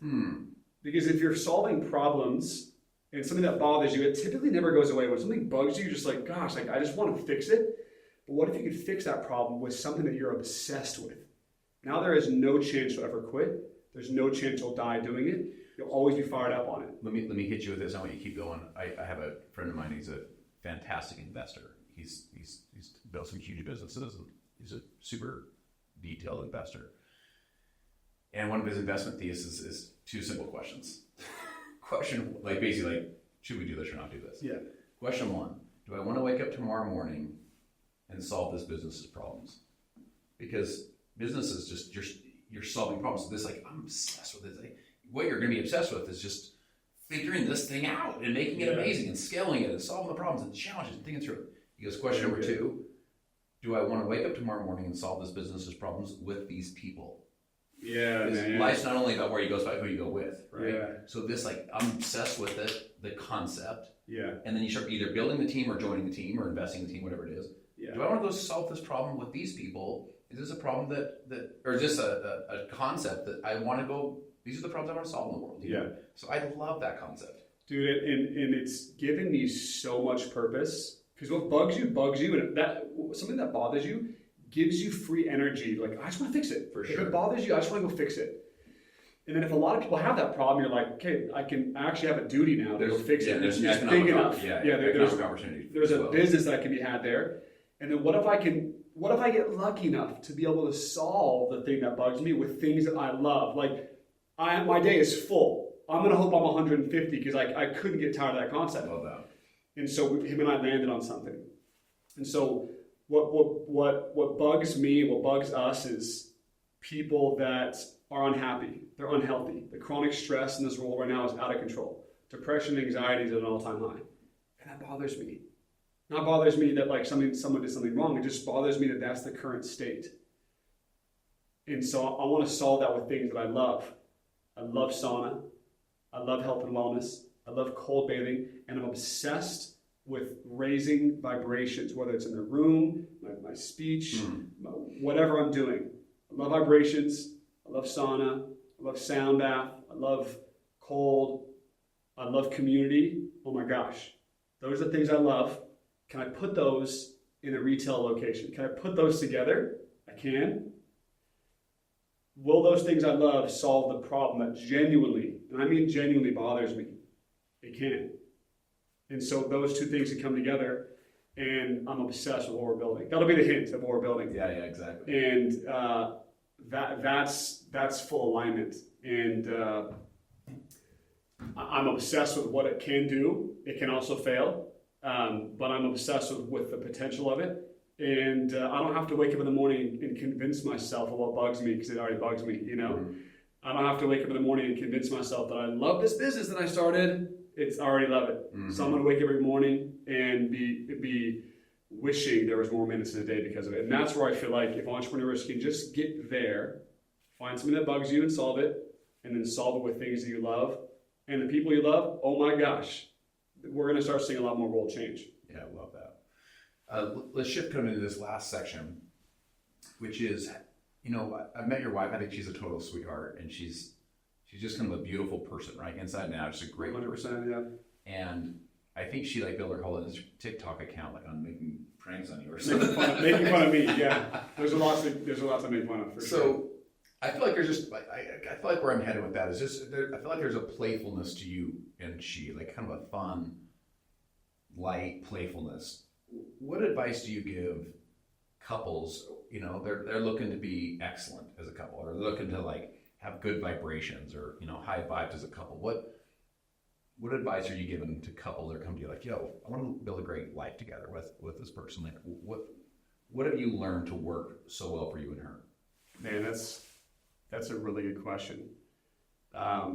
Because if you're solving problems and something that bothers you, it typically never goes away. When something bugs you, you're just like, gosh, like I just want to fix it. But what if you could fix that problem with something that you're obsessed with? Now there is no chance you'll ever quit. There's no chance you'll die doing it. You'll always be fired up on it. Let me hit you with this. I want you to keep going. I have a friend of mine. He's a fantastic investor. He's built some huge businesses. He's a super detailed investor. And one of his investment theses is two simple questions. Question, like basically, like, should we do this or not do this? Yeah. Question one, do I want to wake up tomorrow morning and solve this business's problems? Because business is just, you're solving problems. This, like, I'm obsessed with it. Like, what you're going to be obsessed with is just figuring this thing out and making it amazing and scaling it and solving the problems and challenges and thinking through it. He goes, question number two, do I want to wake up tomorrow morning and solve this business's problems with these people? Yeah, man. Life's not only about where you go, it's about who you go with, right? Yeah. So this, like, I'm obsessed with it, the concept. Yeah. And then you start either building the team or joining the team or investing in the team, whatever it is. Yeah. Do I want to go solve this problem with these people? Is this a problem that or is this a concept that I want to go, these are the problems I want to solve in the world? Yeah. So I love that concept. Dude, and it's given me so much purpose. Because what bugs you, and that something that bothers you gives you free energy. Like, I just want to fix it. For If sure. it bothers you, I just want to go fix it. And then if a lot of people have that problem, you're like, okay, I actually have a duty now to go fix it. There's it's economic big enough. economic opportunity. There's a well. business that can be had there. And then what if I get lucky enough to be able to solve the thing that bugs me with things that I love? Like, my day is full. I'm going to hope I'm 150 because I couldn't get tired of that concept. Love that. And so him and I landed on something. And so what bugs me, what bugs us is people that are unhappy. They're unhealthy. The chronic stress in this world right now is out of control. Depression and anxiety is at an all-time high. And that bothers me. Not bothers me that like someone did something wrong. It just bothers me that that's the current state. And so I want to solve that with things that I love. I love sauna. I love health and wellness. I love cold bathing. And I'm obsessed with raising vibrations, whether it's in the room, my speech, whatever I'm doing. I love vibrations. I love sauna. I love sound bath. I love cold. I love community. Oh my gosh. Those are the things I love. Can I put those in a retail location? Can I put those together? I can. Will those things I love solve the problem that genuinely, and I mean genuinely, bothers me? It can. And so those two things can come together, and I'm obsessed with what we're building. That'll be the hint of what we're building. Yeah, exactly. And that's full alignment. And I'm obsessed with what it can do. It can also fail. But I'm obsessed with the potential of it. And I don't have to wake up in the morning and convince myself of what bugs me because it already bugs me, you know? Mm-hmm. I don't have to wake up in the morning and convince myself that I love this business that I started. I already love it. Mm-hmm. So I'm going to wake up every morning and be wishing there was more minutes in a day because of it. And that's where I feel like if entrepreneurs can just get there, find something that bugs you and solve it, and then solve it with things that you love. And the people you love, oh my gosh, we're going to start seeing a lot more world change. Yeah, I love that. Let's shift kind of into this last section, which is, you know, I've met your wife. I think she's a total sweetheart, and she's just kind of a beautiful person, right? Inside and out, just a great 100%, yeah. And I think she like built her whole TikTok account like on making pranks on you or something. Making fun of me, yeah. There's a lot to make fun of. For sure. I feel like there's just I feel like where I'm headed with that is just I feel like there's a playfulness to you and she, like kind of a fun, light playfulness. What advice do you give couples? You know, they're looking to be excellent as a couple, or they're looking to like have good vibrations, or you know, high vibes as a couple. what advice are you giving to couples that come to you like, yo, I want to build a great life together with this person? Like, what have you learned to work so well for you and her? Man, that's a really good question. I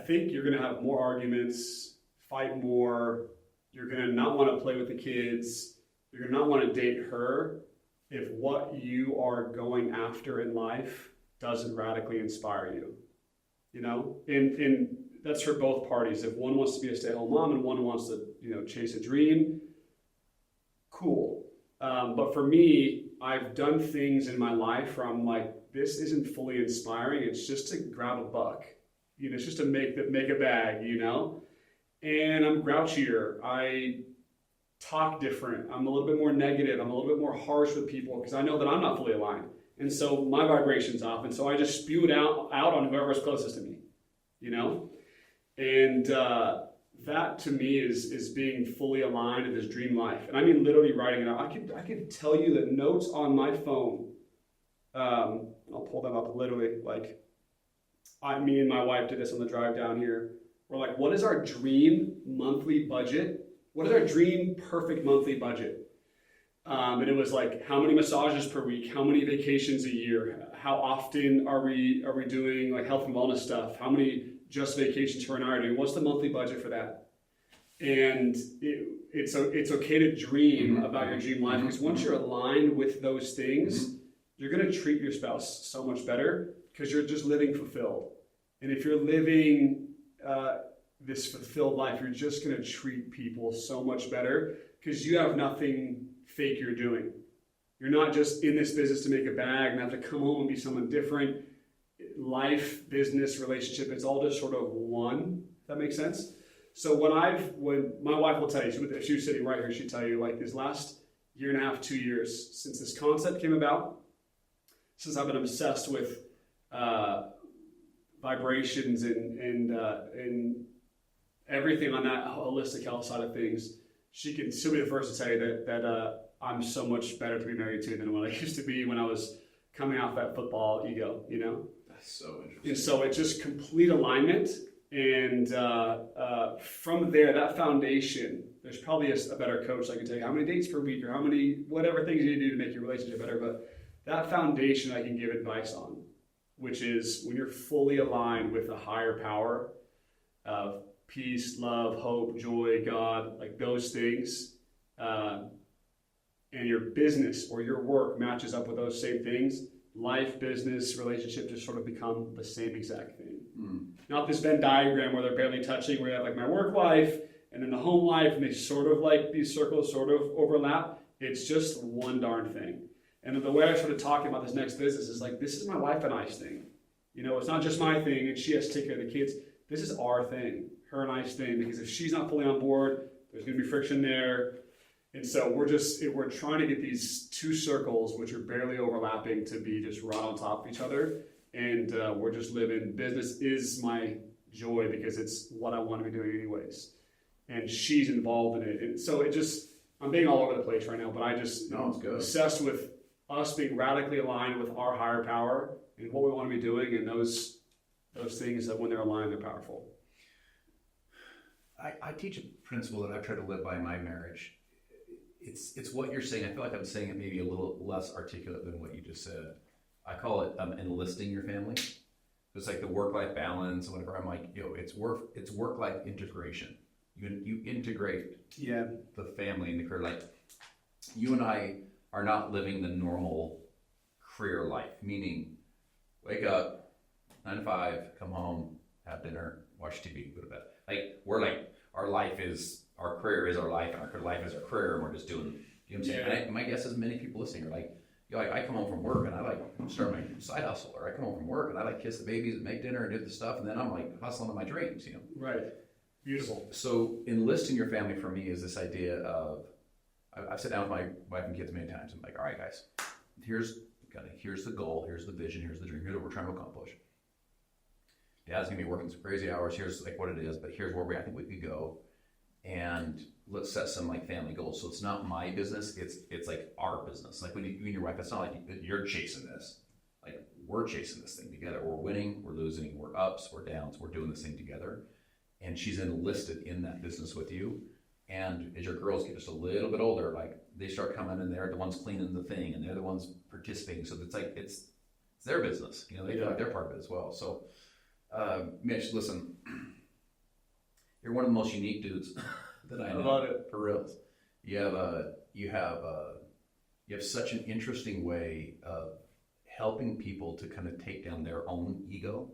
think you're going to have more arguments, fight more. You're going to not want to play with the kids. You're going to not want to date her if what you are going after in life doesn't radically inspire you. You know, and that's for both parties. If one wants to be a stay-at-home mom and one wants to, chase a dream, cool. But for me, I've done things in my life where I'm like, this isn't fully inspiring. It's just to grab a buck. It's just to make a bag, And I'm grouchier. I talk different. I'm a little bit more negative. I'm a little bit more harsh with people because I know that I'm not fully aligned. And so my vibration's off. And so I just spew it out on whoever's closest to me, And that to me is being fully aligned in this dream life. And I mean literally writing it out. I could tell you the notes on my phone. I'll pull them up literally. Like, me and my wife did this on the drive down here. We're like, what is our dream monthly budget? What is our dream perfect monthly budget? And it was like, how many massages per week? How many vacations a year? How often are we doing like health and wellness stuff? How many just vacations her and I are doing? What's the monthly budget for that? And it's okay to dream about your dream life because once you're aligned with those things, you're going to treat your spouse so much better because you're just living fulfilled. And if you're living this fulfilled life, you're just going to treat people so much better because you have nothing fake you're doing. You're not just in this business to make a bag and have to come home and be someone different. Life, business, relationship, it's all just sort of one, if that makes sense. So when my wife will tell you, if she was sitting right here, she'd tell you like this last year and a half, 2 years since this concept came about, since I've been obsessed with vibrations and everything on that holistic health side of things, she'll be the first to tell you that I'm so much better to be married to than what I used to be when I was coming off that football ego, That's so interesting. And so it's just complete alignment. And from there, that foundation, there's probably a better coach that can tell you how many dates per week or how many, whatever things you need to do to make your relationship better. But that foundation I can give advice on, which is when you're fully aligned with a higher power of peace, love, hope, joy, God, like those things, and your business or your work matches up with those same things, life, business, relationship just sort of become the same exact thing. Not this Venn diagram where they're barely touching, where you have like my work life and then the home life, and they sort of like these circles sort of overlap. It's just one darn thing. And the way I started talking about this next business is like, this is my wife and I's thing. It's not just my thing and she has to take care of the kids. This is our thing, her and I's thing, because if she's not fully on board, there's going to be friction there. And so we're trying to get these two circles, which are barely overlapping, to be just right on top of each other. And we're just living, business is my joy because it's what I want to be doing anyways. And she's involved in it. And so I'm being all over the place right now, but it's good. Obsessed with us being radically aligned with our higher power and what we want to be doing. And those things that when they're aligned, they're powerful. I teach a principle that I've tried to live by in my marriage. It's what you're saying. I feel like I'm saying it maybe a little less articulate than what you just said. I call it enlisting your family. It's like the work-life balance, whatever. I'm like, it's work-life integration. You integrate the family and the career. Like, you and I are not living the normal career life, meaning wake up, 9 to 5, come home, have dinner, watch TV, go to bed. Like, we're like, our career is our life, and our life is our career, and we're just doing, you know what I'm saying? And my guess is many people listening are like, I come home from work and I like start my side hustle, or I come home from work and I like kiss the babies and make dinner and do the stuff, and then I'm like hustling on my dreams, Right. Beautiful. So enlisting your family for me is this idea of, I've sat down with my wife and kids many times. I'm like, all right, guys, here's the goal, here's the vision, here's the dream, here's what we're trying to accomplish. Dad's gonna be working some crazy hours. Here's like what it is, but here's where I think we could go, and let's set some like family goals. So it's not my business; it's like our business. Like when you and your wife, it's not like you're chasing this. Like we're chasing this thing together. We're winning, we're losing, we're ups, we're downs, we're doing this thing together. And she's enlisted in that business with you. And as your girls get just a little bit older, like they start coming in, they're the ones cleaning the thing and they're the ones participating. So it's like, it's their business, you know, they feel like they're part of it as well. So, Mitch, listen, you're one of the most unique dudes that I know. I love it. For real. You have such an interesting way of helping people to kind of take down their own ego,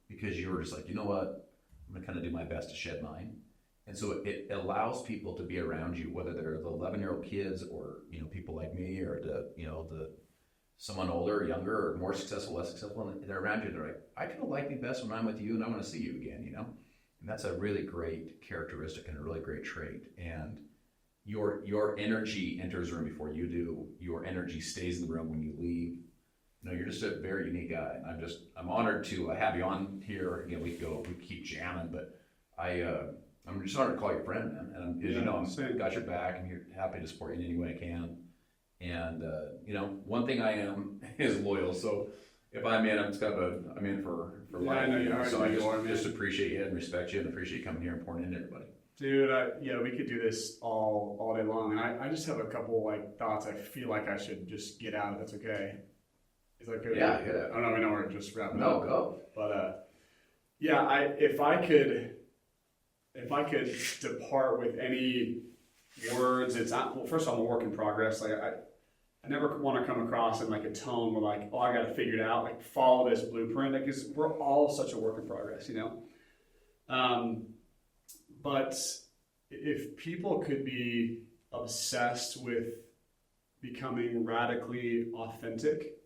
because you're just like, you know what, I'm gonna kind of do my best to shed mine. And so it allows people to be around you, whether they're the 11-year-old kids or, you know, people like me, or the someone older or younger or more successful, less successful, and they're around you. They're like, I kind of like me best when I'm with you, and I want to see you again, you know? And that's a really great characteristic and a really great trait. And your energy enters the room before you do. Your energy stays in the room when you leave. You know, you're just a very unique guy. And I'm honored to have you on here. You know, we keep jamming, but I'm just honored to call you a friend, man. And as you know, I'm got your back. I'm here, happy to support you in any way I can. And you know, one thing I am is loyal. So if I'm in, I'm in for life. I know you are. So I just appreciate you and respect you and appreciate you coming here and pouring into everybody. Dude, we could do this all day long. And I just have a couple like thoughts I feel like I should just get out. If that's okay. Is that good? Yeah. I don't know. I know we're just wrapping No, up. go. But if I could depart with any words, well, first of all, I'm a work in progress. Like I never want to come across in like a tone where like, oh, I got to figure it out. Like follow this blueprint, because we're all such a work in progress, you know. But if people could be obsessed with becoming radically authentic,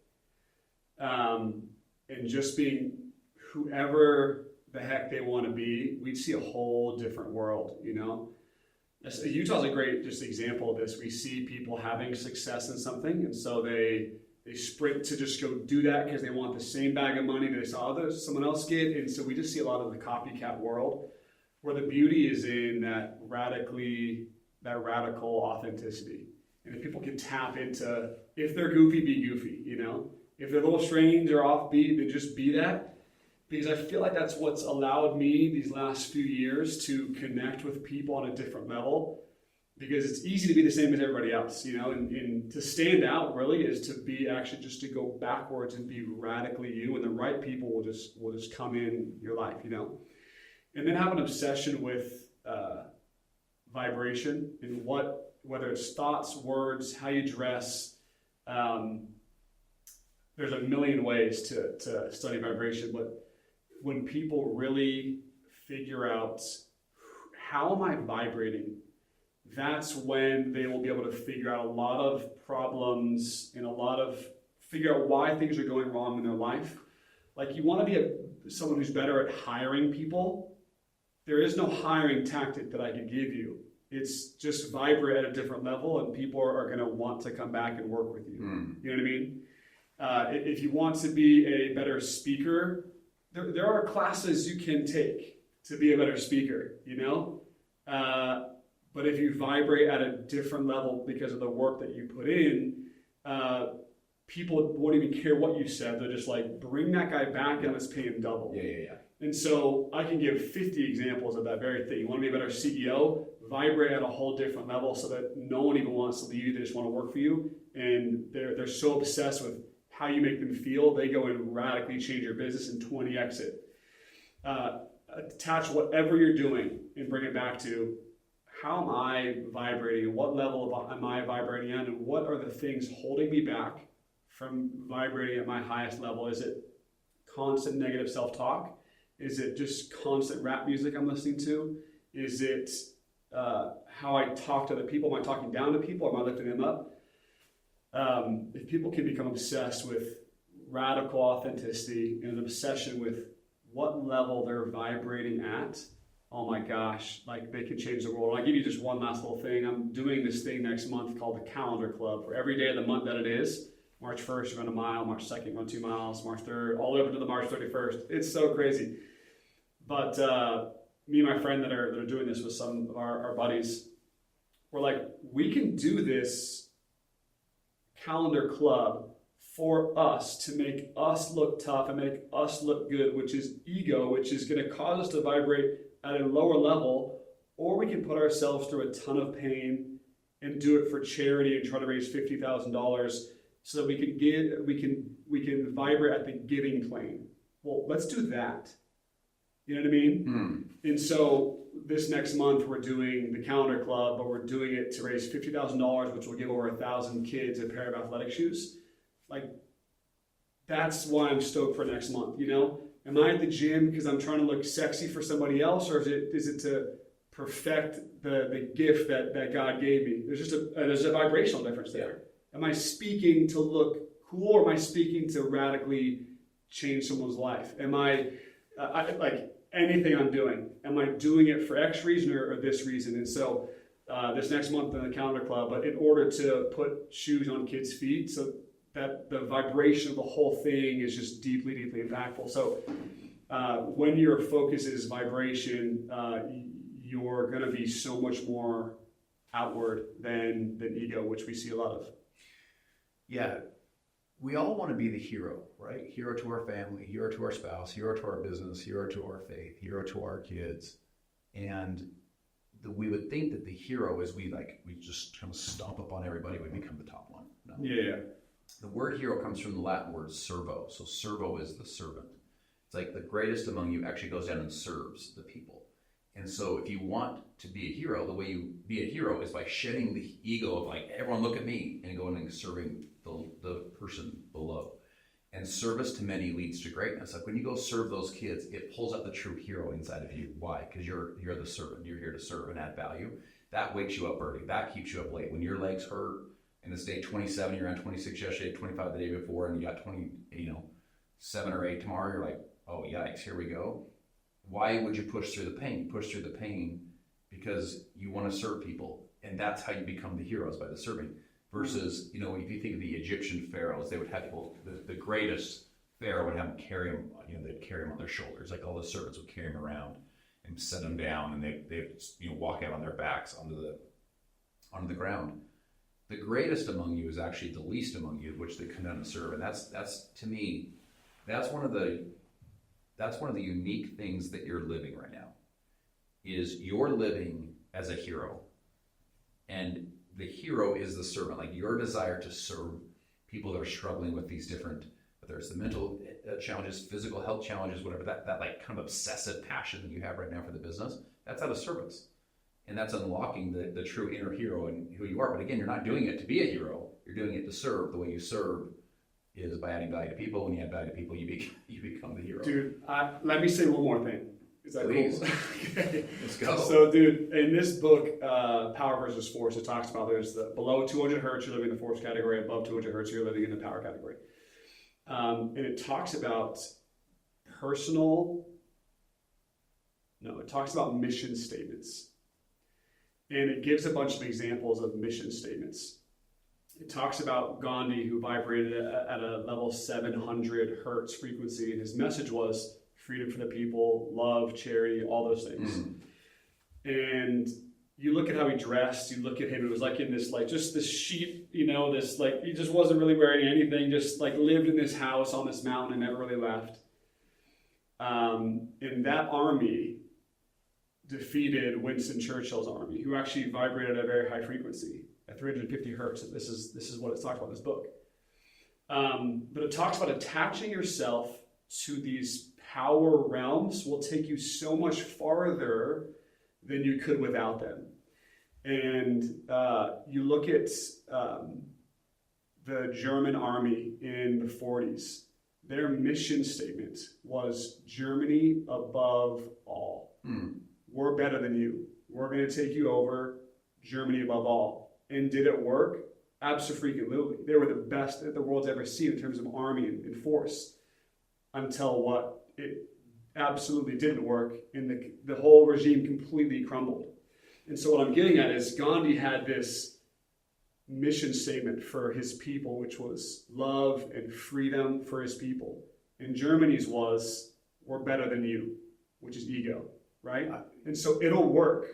and just being whoever the heck they want to be, we'd see a whole different world, you know? Utah's a great just example of this. We see people having success in something, and so they sprint to just go do that because they want the same bag of money that they saw someone else get. And so we just see a lot of the copycat world, where the beauty is in that radical authenticity. And if people can tap into, if they're goofy, be goofy, you know? If they're a little strange or offbeat, then just be that. Because I feel like that's what's allowed me these last few years to connect with people on a different level. Because it's easy to be the same as everybody else, you know, and to stand out really is to be actually just to go backwards and be radically you, and the right people will just come in your life, you know. And then have an obsession with vibration and whether it's thoughts, words, how you dress. There's a million ways to study vibration, but when people really figure out how am I vibrating, that's when they will be able to figure out a lot of problems and figure out why things are going wrong in their life. Like you want to be someone who's better at hiring people. There is no hiring tactic that I could give you. It's just vibrate at a different level, and people are going to want to come back and work with you. You know what I mean? If you want to be a better speaker, there are classes you can take to be a better speaker, you know? But if you vibrate at a different level because of the work that you put in, people won't even care what you said. They're just like, bring that guy back and let's pay him double. Yeah. And so I can give 50 examples of that very thing. You want to be a better CEO? Vibrate at a whole different level so that no one even wants to leave you. They just want to work for you. And they're so obsessed with how you make them feel, they go and radically change your business and 20x it. Attach whatever you're doing and bring it back to how am I vibrating? What level am I vibrating at? And what are the things holding me back from vibrating at my highest level? Is it constant negative self-talk? Is it just constant rap music I'm listening to? Is it how I talk to other people? Am I talking down to people? Am I lifting them up? If people can become obsessed with radical authenticity and an obsession with what level they're vibrating at, oh my gosh, like they can change the world. And I'll give you just one last little thing. I'm doing this thing next month called the Calendar Club. For every day of the month that it is, March 1st, run a mile, March 2nd, run 2 miles, March 3rd, all the way up to the March 31st. It's so crazy. But me and my friend that are doing this with some of our buddies, we're like, we can do this calendar club for us to make us look tough and make us look good, which is ego, which is going to cause us to vibrate at a lower level, or we can put ourselves through a ton of pain and do it for charity and try to raise $50,000 so that we can vibrate at the giving plane. Well, let's do that. You know what I mean? And so this next month we're doing the Calendar Club, but we're doing it to raise $50,000, which will give over 1,000 kids a pair of athletic shoes. Like, that's why I'm stoked for next month, you know? Am I at the gym because I'm trying to look sexy for somebody else, or is it to perfect the gift that God gave me? There's a vibrational difference there. Am I speaking to look cool, or am I speaking to radically change someone's life? Am I like anything I'm doing, am I doing it for X reason or this reason? And so this next month in the Calendar Club, but in order to put shoes on kids' feet so that the vibration of the whole thing is just deeply, deeply impactful. So when your focus is vibration, you're going to be so much more outward than ego, which we see a lot of. Yeah. We all want to be the hero, right? Hero to our family, hero to our spouse, hero to our business, hero to our faith, hero to our kids. And we would think that the hero is we just kind of stomp up on everybody, we become the top one. No. Yeah. The word hero comes from the Latin word servo. So servo is the servant. It's like the greatest among you actually goes down and serves the people. And so if you want to be a hero, the way you be a hero is by shedding the ego of like, everyone look at me, and going and serving the person below. And service to many leads to greatness. Like when you go serve those kids, it pulls out the true hero inside of you. Why? Because you're the servant. You're here to serve and add value. That wakes you up early. That keeps you up late. When your legs hurt and it's day 27, you're on 26 yesterday, 25 the day before, and you got 7 or 8 tomorrow, you're like, oh yikes, here we go. Why would you push through the pain? You push through the pain because you want to serve people. And that's how you become the heroes, by the serving. Versus, if you think of the Egyptian pharaohs, they would have people, the greatest pharaoh would have them carry him, they'd carry him on their shoulders. Like all the servants would carry him around and set him down, and they'd walk out on their backs onto the ground. The greatest among you is actually the least among you, which they come down and serve. And that's to me, that's one of the unique things that you're living right now, is you're living as a hero. And the hero is the servant, like your desire to serve people that are struggling with these different, whether it's the mental challenges, physical health challenges, whatever, that like kind of obsessive passion that you have right now for the business, that's out of service. And that's unlocking the true inner hero and who you are. But again, you're not doing it to be a hero. You're doing it to serve. The way you serve is by adding value to people. When you add value to people, you become the hero. Dude, let me say one more thing. Is that Please. Cool? Okay. Let's go. So, dude, in this book, Power versus Force, it talks about there's the below 200 hertz, you're living in the force category. Above 200 hertz, you're living in the power category. And it talks about mission statements. And it gives a bunch of examples of mission statements. It talks about Gandhi, who vibrated at a level 700 hertz frequency, and his message was freedom for the people, love, charity, all those things. And you look at how he dressed, you look at him, it was like in this, like, just this sheet, this, like, he just wasn't really wearing anything, just, like, lived in this house on this mountain and never really left. And that army defeated Winston Churchill's army, who actually vibrated at a very high frequency, at 350 hertz. This is what it's talked about in this book. But it talks about attaching yourself to these power realms will take you so much farther than you could without them. And you look at the German army in the 40s. Their mission statement was Germany above all. We're better than you. We're going to take you over, Germany above all. And did it work? Absolutely. They were the best that the world's ever seen in terms of army and force. Until it absolutely didn't work, and the whole regime completely crumbled. And so what I'm getting at is Gandhi had this mission statement for his people, which was love and freedom for his people. And Germany's was, we're better than you, which is ego, right? And so it'll work.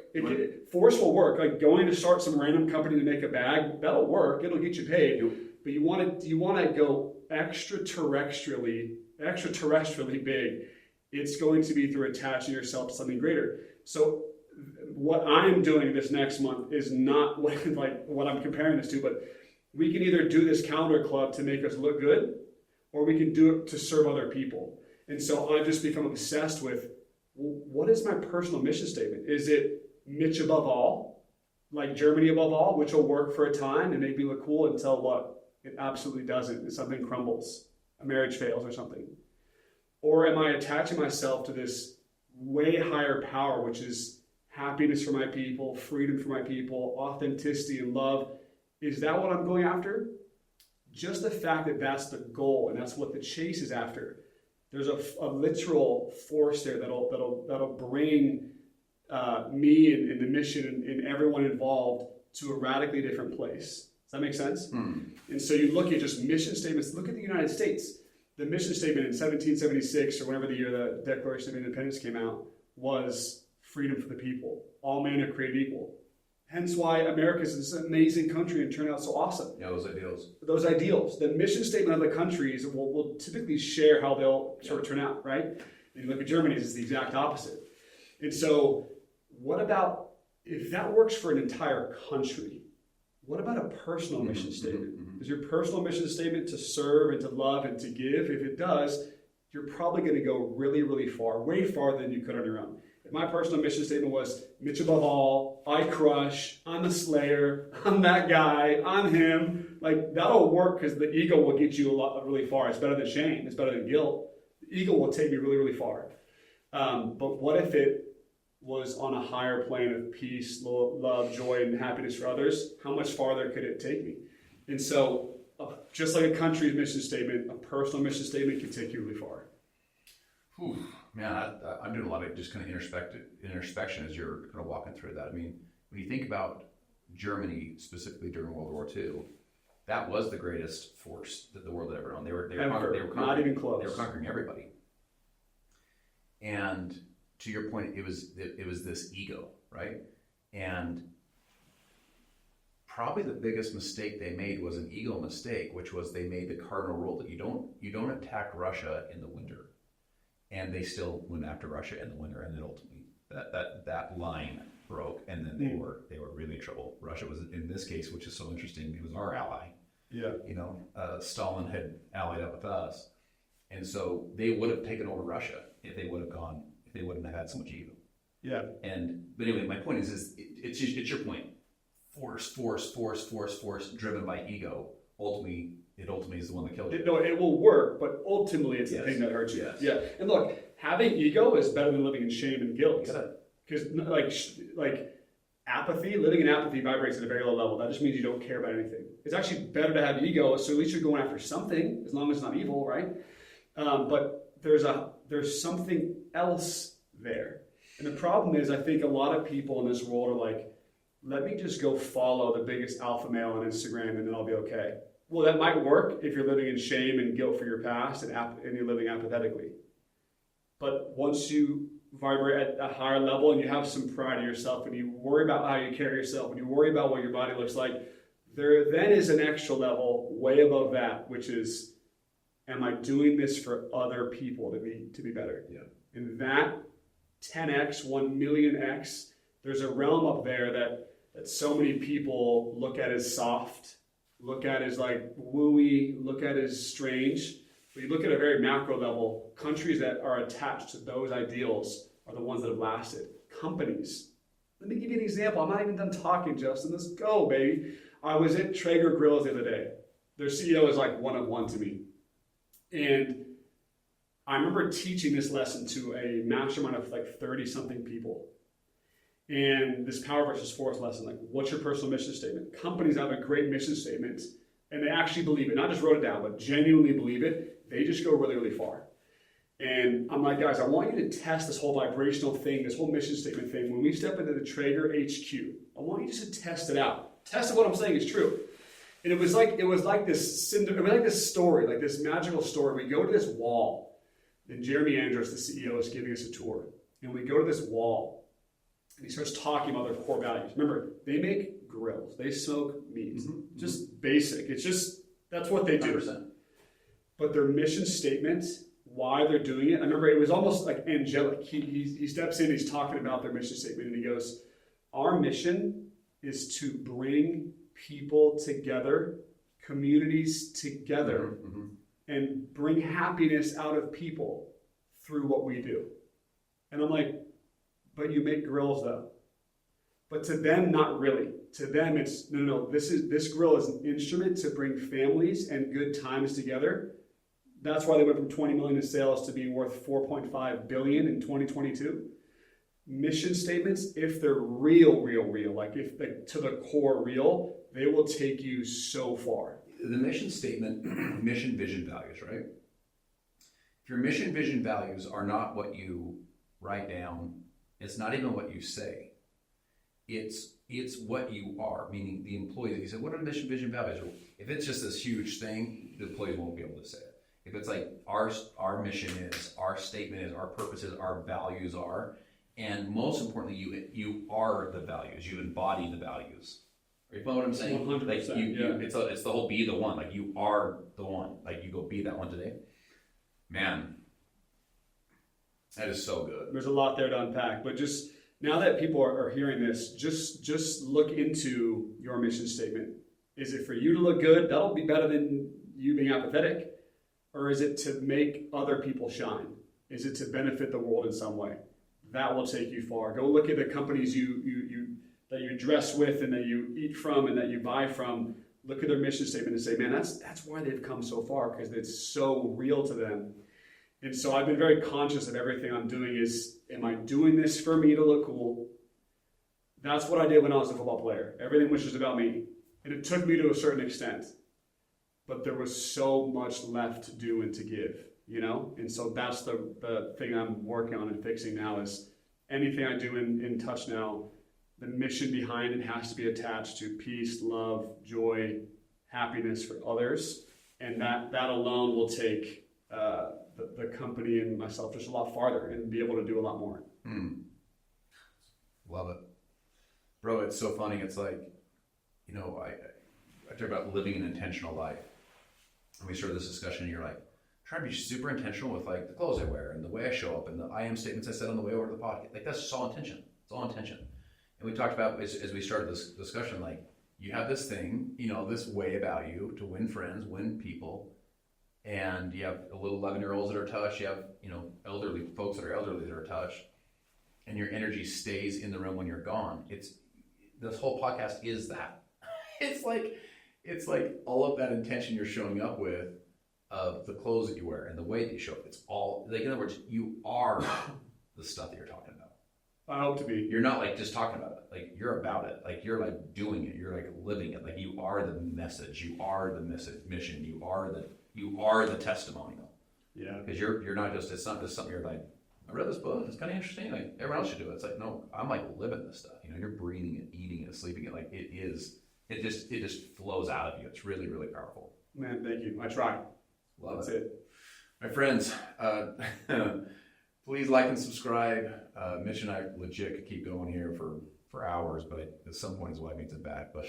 Force will work. Like going to start some random company to make a bag, that'll work. It'll get you paid. But you want to go extraterrestrially big, it's going to be through attaching yourself to something greater. So what I'm doing this next month is not like what I'm comparing this to, but we can either do this calendar club to make us look good, or we can do it to serve other people. And so I've just become obsessed with, what is my personal mission statement? Is it Mitch above all, like Germany above all, which will work for a time and make me look cool until what? It absolutely doesn't, and something crumbles, a marriage fails or something. Or am I attaching myself to this way higher power, which is happiness for my people, freedom for my people, authenticity and love? Is that what I'm going after? Just the fact that that's the goal and that's what the chase is after. There's a literal force there that'll bring me and the mission and everyone involved to a radically different place. Does that make sense? And so you look at just mission statements. Look at the United States. The mission statement in 1776, or whenever the year the Declaration of Independence came out, was freedom for the people. All men are created equal. Hence why America is this amazing country and turned out so awesome. Yeah, those ideals. Those ideals. The mission statement of the countries will typically share how they'll sort of turn out, right? And you look at Germany, it's the exact opposite. And so what about, if that works for an entire country, what about a personal mission statement? Is your personal mission statement to serve and to love and to give? If it does, you're probably going to go really, really far, way farther than you could on your own. If my personal mission statement was Mitch above all, I crush, I'm the slayer, I'm that guy, I'm him, like that'll work because the ego will get you really far. It's better than shame. It's better than guilt. The ego will take me really, really far. But what if it was on a higher plane of peace, love, joy, and happiness for others? How much farther could it take me? And so, just like a country's mission statement, a personal mission statement can take you really far. Whew. Man, I'm doing a lot of just kind of introspection as you're kind of walking through that. I mean, when you think about Germany, specifically during World War II, that was the greatest force that the world had ever known. They were conquering, not even close. They were conquering everybody. And to your point, it was this ego, right? And probably the biggest mistake they made was an ego mistake, which was they made the cardinal rule that you don't attack Russia in the winter. And they still went after Russia in the winter, and then ultimately that line broke, and then they were really in trouble. Russia was, in this case, which is so interesting, it was our ally. Yeah. You know, Stalin had allied up with us, and so they would have taken over Russia if they wouldn't have had so much ego. Yeah. But anyway, my point is it's your point. Force, driven by ego. Ultimately is the one that killed you. It will work, but ultimately it's the thing that hurts you. Yes. Yeah. And look, having ego is better than living in shame and guilt. Because like apathy, living in apathy vibrates at a very low level. That just means you don't care about anything. It's actually better to have ego, so at least you're going after something, as long as it's not evil, right? But there's something else there. And the problem is, I think a lot of people in this world are like, let me just go follow the biggest alpha male on Instagram and then I'll be okay. Well, that might work if you're living in shame and guilt for your past and you're living apathetically. But once you vibrate at a higher level and you have some pride in yourself and you worry about how you carry yourself and you worry about what your body looks like, there then is an extra level way above that, which is, am I doing this for other people to be better? Yeah. And that 10x, 1 million x, there's a realm up there that so many people look at as soft, look at as like wooey, look at as strange. But you look at a very macro level, countries that are attached to those ideals are the ones that have lasted. Companies. Let me give you an example. I'm not even done talking, Justin. Let's go, baby. I was at Traeger Grills the other day. Their CEO is like one of one to me. And I remember teaching this lesson to a mastermind of like 30-something people. And this power versus force lesson, like what's your personal mission statement? Companies have a great mission statement and they actually believe it. Not just wrote it down, but genuinely believe it. They just go really, really far. And I'm like, guys, I want you to test this whole vibrational thing, this whole mission statement thing. When we step into the Traeger HQ, I want you just to test it out. Test if what I'm saying is true. And it was like this story, like this magical story. We go to this wall, and Jeremy Andrews, the CEO, is giving us a tour. And we go to this wall. And he starts talking about their core values. Remember, they make grills. They smoke meat. Just basic. It's just, that's what they do. 100%. but their mission statement, why they're doing it. I remember it was almost like angelic. He steps in, he's talking about their mission statement, and he goes, our mission is to bring people together, communities together, and bring happiness out of people through what we do. And I'm like, but you make grills though. But to them, not really. To them, it's, no, this grill is an instrument to bring families and good times together. That's why they went from 20 million in sales to being worth 4.5 billion in 2022. Mission statements, if they're real, like if they're to the core real, they will take you so far. The mission statement, mission, vision, values, right? If your mission, vision, values are not what you write down, it's not even what you say. It's what you are, meaning the employees. You say, what are the mission, vision, values? If it's just this huge thing, the employees won't be able to say it. If it's like our mission is, our statement is, our purpose is, our values are, and most importantly, you are the values. You embody the values. Are you following what I'm saying? 100%, like it's the whole be the one. Like you are the one. Like you go be that one today. Man, that is so good. There's a lot there to unpack, but just now that people are hearing this, just look into your mission statement. Is it for you to look good? That'll be better than you being apathetic. Or is it to make other people shine? Is it to benefit the world in some way? That will take you far. Go look at the companies that you dress with and that you eat from and that you buy from. Look at their mission statement and say, man, that's why they've come so far, because it's so real to them. And so I've been very conscious of everything I'm doing is, am I doing this for me to look cool? That's what I did when I was a football player. Everything was just about me. And it took me to a certain extent. But there was so much left to do and to give, you know? And so that's the thing I'm working on and fixing now is anything I do in Touch Now, the mission behind it has to be attached to peace, love, joy, happiness for others. And that alone will take the company and myself just a lot farther and be able to do a lot more. Love it. Bro, it's so funny. It's like, you know, I talk about living an intentional life. And we started this discussion and you're like, trying to be super intentional with like the clothes I wear and the way I show up and the I am statements I said on the way over to the podcast. Like that's just all intention. It's all intention. And we talked about as we started this discussion, like you have this thing, you know, this way about you to win friends, win people. And you have a little 11-year-olds that are touched. You have, you know, elderly folks that are elderly that are touched. And your energy stays in the room when you're gone. This whole podcast is that. It's like all of that intention you're showing up with of the clothes that you wear and the way that you show up. It's all, like, in other words, you are the stuff that you're talking about. I hope to be. You're not like just talking about it. Like you're about it. Like you're like doing it. You're like living it. Like you are the message. You are the mission. You are the testimonial. Yeah. Because you're not just, it's not just something you're like, I read this book, it's kind of interesting, like everyone else should do it. It's like, no, I'm like living this stuff. You know, you're breathing it, eating it, sleeping it. Like it just flows out of you. It's really, really powerful. Man, thank you. I try. Love That's it. it. My friends, please like and subscribe. Mitch and I legit could keep going here for hours, but at some point his wife makes it bad. But